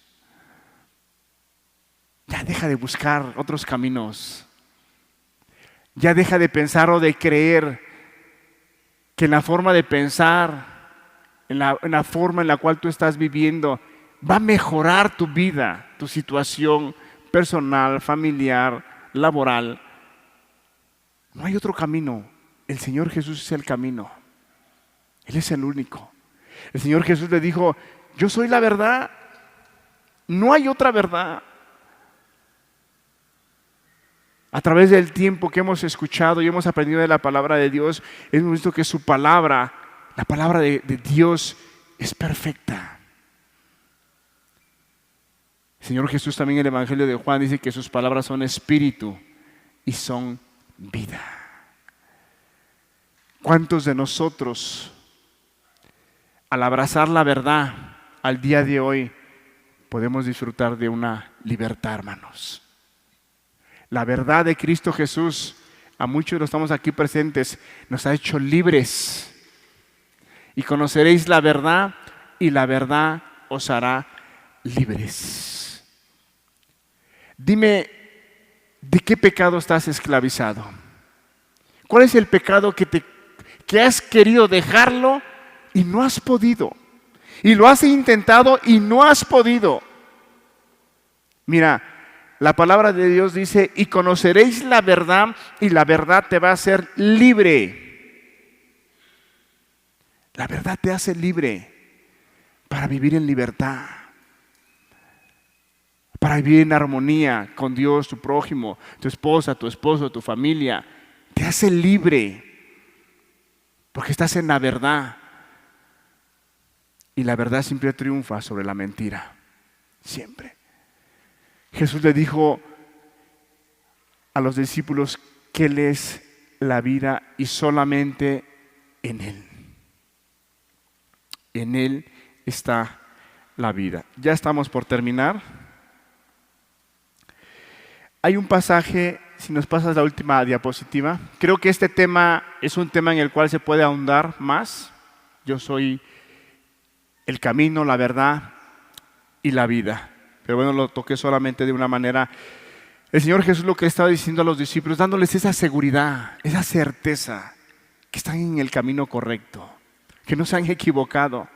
Ya deja de buscar otros caminos. Ya deja de pensar o de creer que en la forma de pensar, en la forma en la cual tú estás viviendo, va a mejorar tu vida, tu situación personal, familiar, laboral. No hay otro camino. El Señor Jesús es el camino. Él es el único. El Señor Jesús le dijo: yo soy la verdad. No hay otra verdad. A través del tiempo que hemos escuchado y hemos aprendido de la palabra de Dios, hemos visto que su palabra, la palabra de Dios, es perfecta. El Señor Jesús también en el Evangelio de Juan dice que sus palabras son espíritu y son vida. ¿Cuántos de nosotros, al abrazar la verdad al día de hoy, podemos disfrutar de una libertad, hermanos? La verdad de Cristo Jesús, a muchos de los que estamos aquí presentes, nos ha hecho libres. Y conoceréis la verdad, y la verdad os hará libres. Dime, ¿de qué pecado estás esclavizado? ¿Cuál es el pecado que has querido dejarlo y no has podido? Y lo has intentado y no has podido. Mira, la palabra de Dios dice: y conoceréis la verdad, y la verdad te va a hacer libre. La verdad te hace libre para vivir en libertad, para vivir en armonía con Dios, tu prójimo, tu esposa, tu esposo, tu familia. Te hace libre porque estás en la verdad. Y la verdad siempre triunfa sobre la mentira. Siempre. Jesús le dijo a los discípulos que Él es la vida y solamente en Él. En Él está la vida. Ya estamos por terminar. Hay un pasaje, si nos pasas la última diapositiva, creo que este tema es un tema en el cual se puede ahondar más. Yo soy el camino, la verdad y la vida. Pero bueno, lo toqué solamente de una manera. El Señor Jesús lo que estaba diciendo a los discípulos, dándoles esa seguridad, esa certeza, que están en el camino correcto, que no se han equivocado,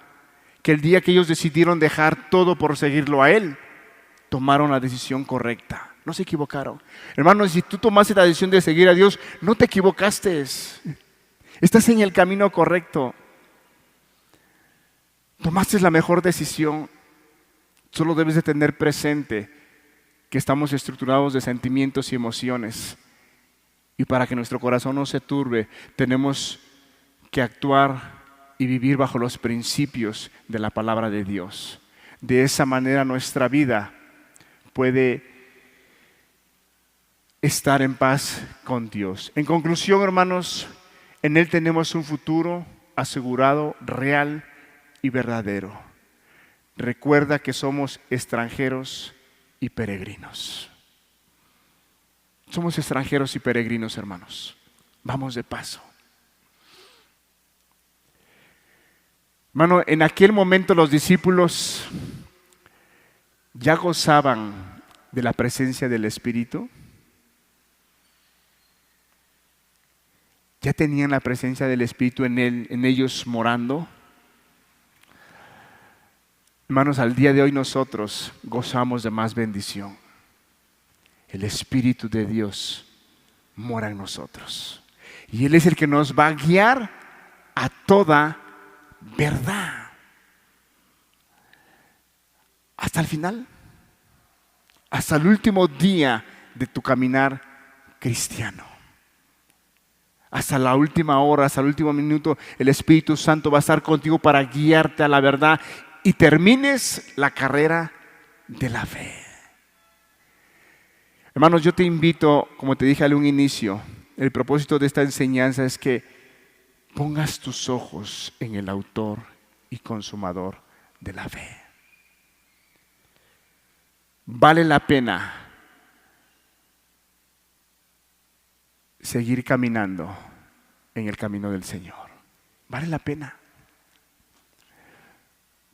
que el día que ellos decidieron dejar todo por seguirlo a Él, tomaron la decisión correcta. No se equivocaron. Hermanos, si tú tomaste la decisión de seguir a Dios, no te equivocaste. Estás en el camino correcto. Tomaste la mejor decisión. Solo debes de tener presente que estamos estructurados de sentimientos y emociones. Y para que nuestro corazón no se turbe, tenemos que actuar y vivir bajo los principios de la palabra de Dios. De esa manera nuestra vida puede estar en paz con Dios. En conclusión, hermanos, en Él tenemos un futuro asegurado, real y verdadero. Recuerda que somos extranjeros y peregrinos. Somos extranjeros y peregrinos, hermanos. Vamos de paso. Hermano, en aquel momento los discípulos ya gozaban de la presencia del Espíritu. Ya tenían la presencia del Espíritu en ellos morando. Hermanos, al día de hoy nosotros gozamos de más bendición. El Espíritu de Dios mora en nosotros. Y Él es el que nos va a guiar a toda verdad. Hasta el final. Hasta el último día de tu caminar cristiano. Hasta la última hora, hasta el último minuto, el Espíritu Santo va a estar contigo para guiarte a la verdad y termines la carrera de la fe. Hermanos, yo te invito, como te dije al un inicio, el propósito de esta enseñanza es que pongas tus ojos en el autor y consumador de la fe. Vale la pena seguir caminando en el camino del Señor. Vale la pena.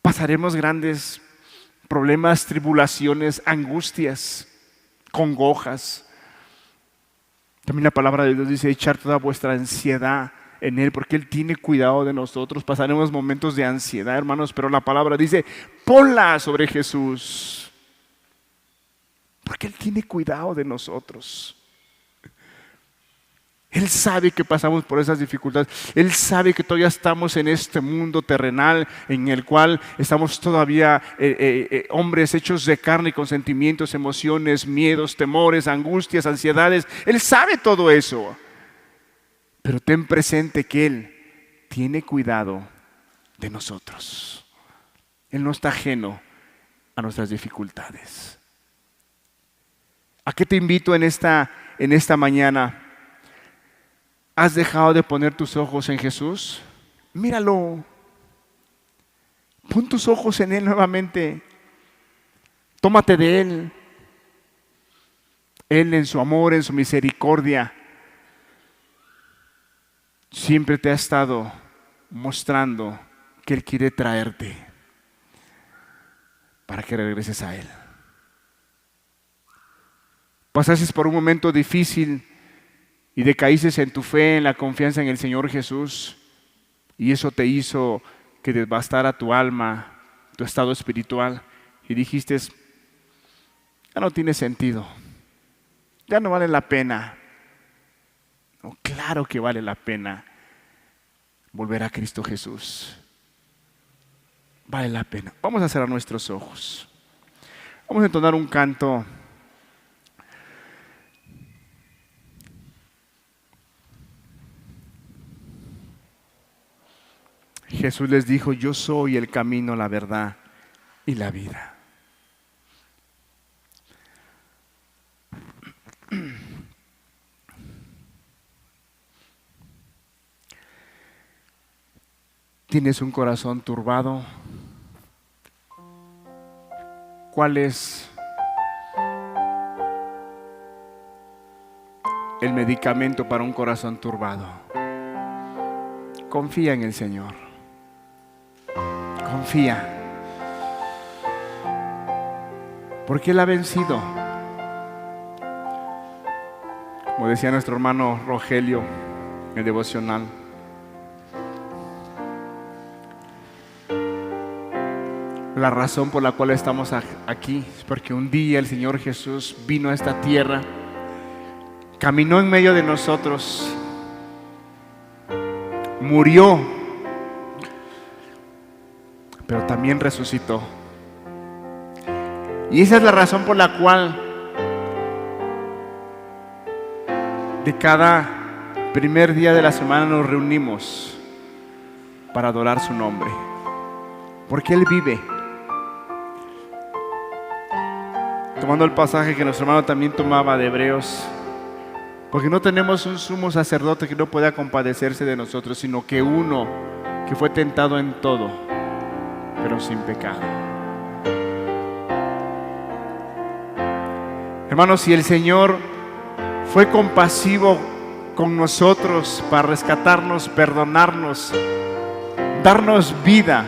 Pasaremos grandes problemas, tribulaciones, angustias, congojas. También la palabra de Dios dice echar toda vuestra ansiedad en Él, porque Él tiene cuidado de nosotros. Pasaremos momentos de ansiedad, hermanos, pero la palabra dice ponla sobre Jesús, porque Él tiene cuidado de nosotros. Él sabe que pasamos por esas dificultades. Él sabe que todavía estamos en este mundo terrenal en el cual estamos todavía hombres hechos de carne con sentimientos, emociones, miedos, temores, angustias, ansiedades. Él sabe todo eso. Pero ten presente que Él tiene cuidado de nosotros. Él no está ajeno a nuestras dificultades. ¿A qué te invito en esta mañana? ¿Has dejado de poner tus ojos en Jesús? Míralo. Pon tus ojos en Él nuevamente. Tómate de Él. Él en su amor, en su misericordia, siempre te ha estado mostrando que Él quiere traerte para que regreses a Él. Pasaste por un momento difícil y decaíste en tu fe, en la confianza en el Señor Jesús, y eso te hizo que devastara tu alma, tu estado espiritual, y dijiste, ya no tiene sentido, ya no vale la pena. No, claro que vale la pena. volver a Cristo Jesús. Vale la pena. Vamos a cerrar nuestros ojos. Vamos a entonar un canto. Jesús les dijo: yo soy el camino, la verdad y la vida. ¿Tienes un corazón turbado? ¿Cuál es el medicamento para un corazón turbado? Confía en el Señor. Confía. Porque Él ha vencido. Como decía nuestro hermano Rogelio en el devocional, la razón por la cual estamos aquí es porque un día el Señor Jesús vino a esta tierra, caminó en medio de nosotros, murió, pero también resucitó. Y esa es la razón por la cual de cada primer día de la semana nos reunimos para adorar su nombre, porque Él vive. Tomando el pasaje que nuestro hermano también tomaba de Hebreos, porque no tenemos un sumo sacerdote que no pueda compadecerse de nosotros, sino que uno que fue tentado en todo, pero sin pecado. Hermanos, si el Señor fue compasivo con nosotros para rescatarnos, perdonarnos, darnos vida,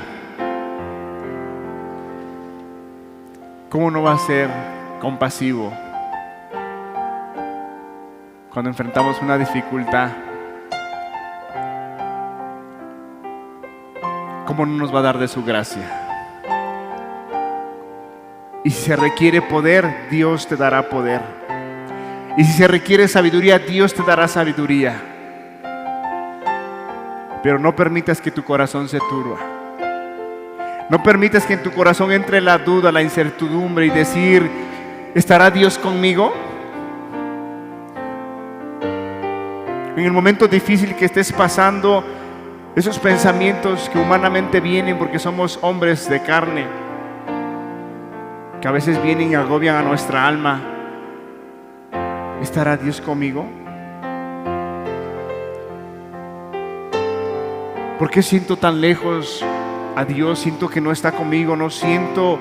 ¿cómo no va a ser compasivo cuando enfrentamos una dificultad? ¿Cómo no nos va a dar de su gracia? Y si se requiere poder, Dios te dará poder. Y si se requiere sabiduría, Dios te dará sabiduría. Pero no permitas que tu corazón se turba. No permitas que en tu corazón entre la duda, la incertidumbre y decir: ¿estará Dios conmigo? En el momento difícil que estés pasando, esos pensamientos que humanamente vienen porque somos hombres de carne, que a veces vienen y agobian a nuestra alma. ¿Estará Dios conmigo? ¿Por qué siento tan lejos a Dios? Siento que no está conmigo, no siento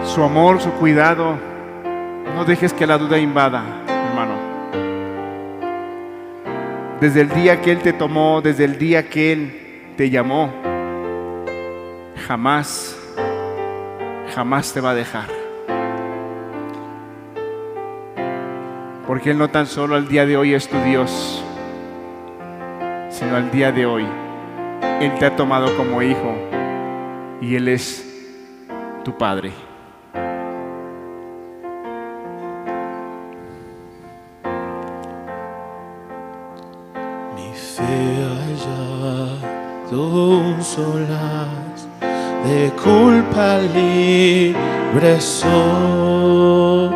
su amor, su cuidado. No dejes que la duda invada, hermano. Desde el día que Él te tomó, desde el día que Él te llamó, jamás te va a dejar. Porque Él no tan solo al día de hoy es tu Dios, sino al día de hoy Él te ha tomado como hijo y Él es tu Padre. Mi fe ha hallado solas, de culpa libre soy.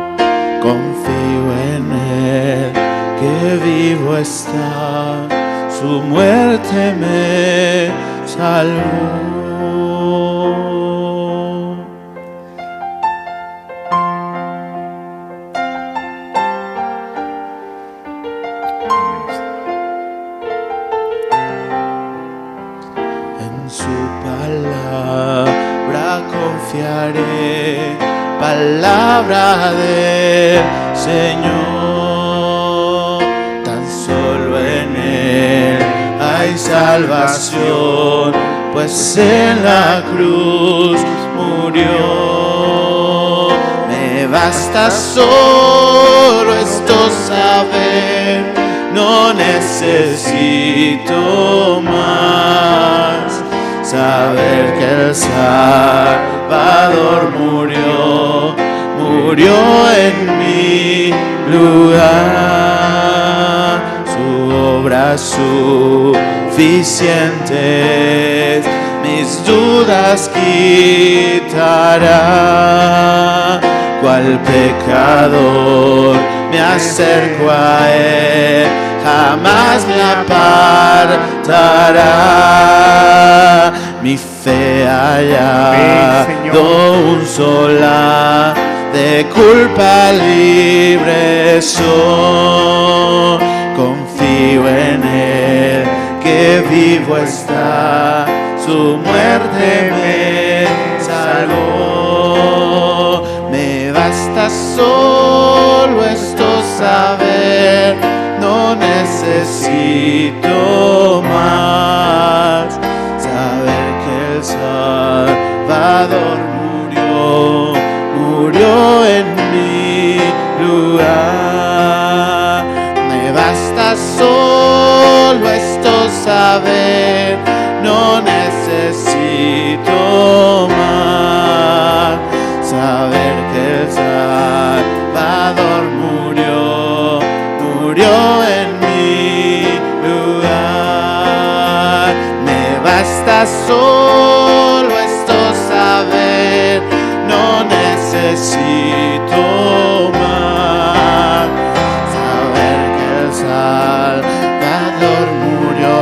Confío en Él, que vivo está, su muerte me salvó. En su palabra confiaré, palabra del Señor. Tan solo en Él hay salvación, pues en la cruz murió. Me basta solo esto saber, no necesito más. Saber que el Salvador murió en mi lugar. Su obras suficientes mis dudas quitará. Cual pecador me acerco a Él, jamás me apartará. Mi fe hallado un sola, de culpa libre soy. Confío en Él, que vivo está, su muerte me salvó. Me basta solo esto saber, no necesito más. Saber que el Salvador murió en mi lugar. Me basta solo esto saber, no necesito más. Saber que el Salvador murió en mi lugar. Me basta solo esto saber, no necesito más. Saber que el Salvador murió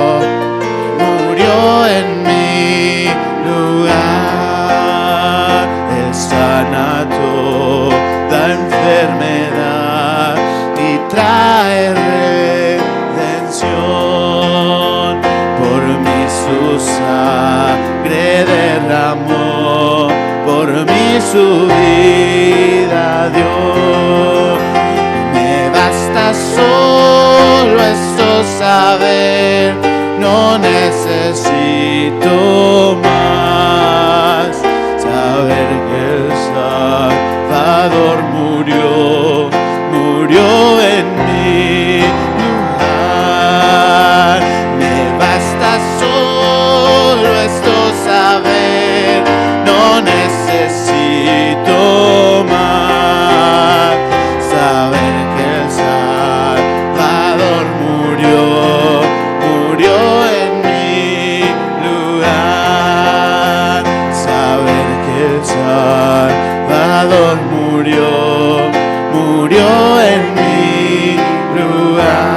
en mi lugar. Él sana toda enfermedad y trae redención. Por mí su sangre derramó, por mí su vida dio. Me basta solo esto saber, no necesito más. Saber que el Salvador murió en mi lugar. Me basta solo esto saber, no necesito más. Saber que el Salvador murió en mi lugar. Saber que el Salvador murió en mi lugar.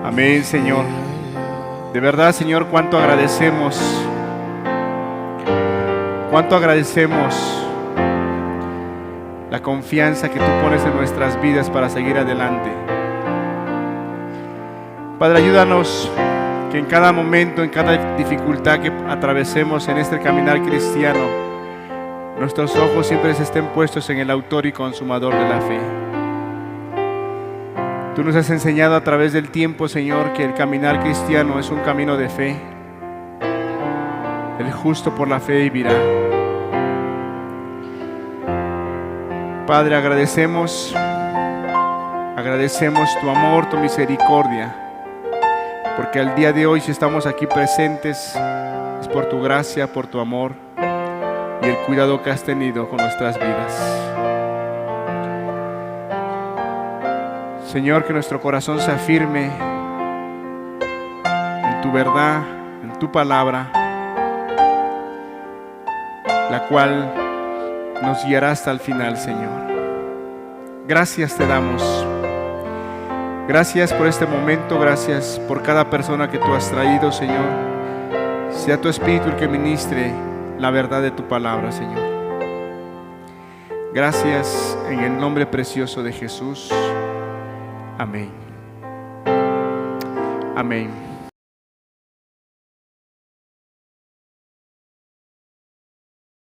Amén, Señor. De verdad, Señor, cuánto agradecemos la confianza que tú pones en nuestras vidas para seguir adelante. Padre, ayúdanos que en cada momento, en cada dificultad que atravesemos en este caminar cristiano, nuestros ojos siempre estén puestos en el autor y consumador de la fe. Tú nos has enseñado a través del tiempo, Señor, que el caminar cristiano es un camino de fe. El justo por la fe vivirá. Padre, agradecemos tu amor, tu misericordia, porque al día de hoy, si estamos aquí presentes, es por tu gracia, por tu amor y el cuidado que has tenido con nuestras vidas. Señor, que nuestro corazón se afirme en tu verdad, en tu palabra, la cual nos guiará hasta el final, Señor. Gracias te damos. Gracias por este momento, gracias por cada persona que tú has traído, Señor. Sea tu Espíritu el que ministre la verdad de tu palabra, Señor. Gracias en el nombre precioso de Jesús. Amén. Amén.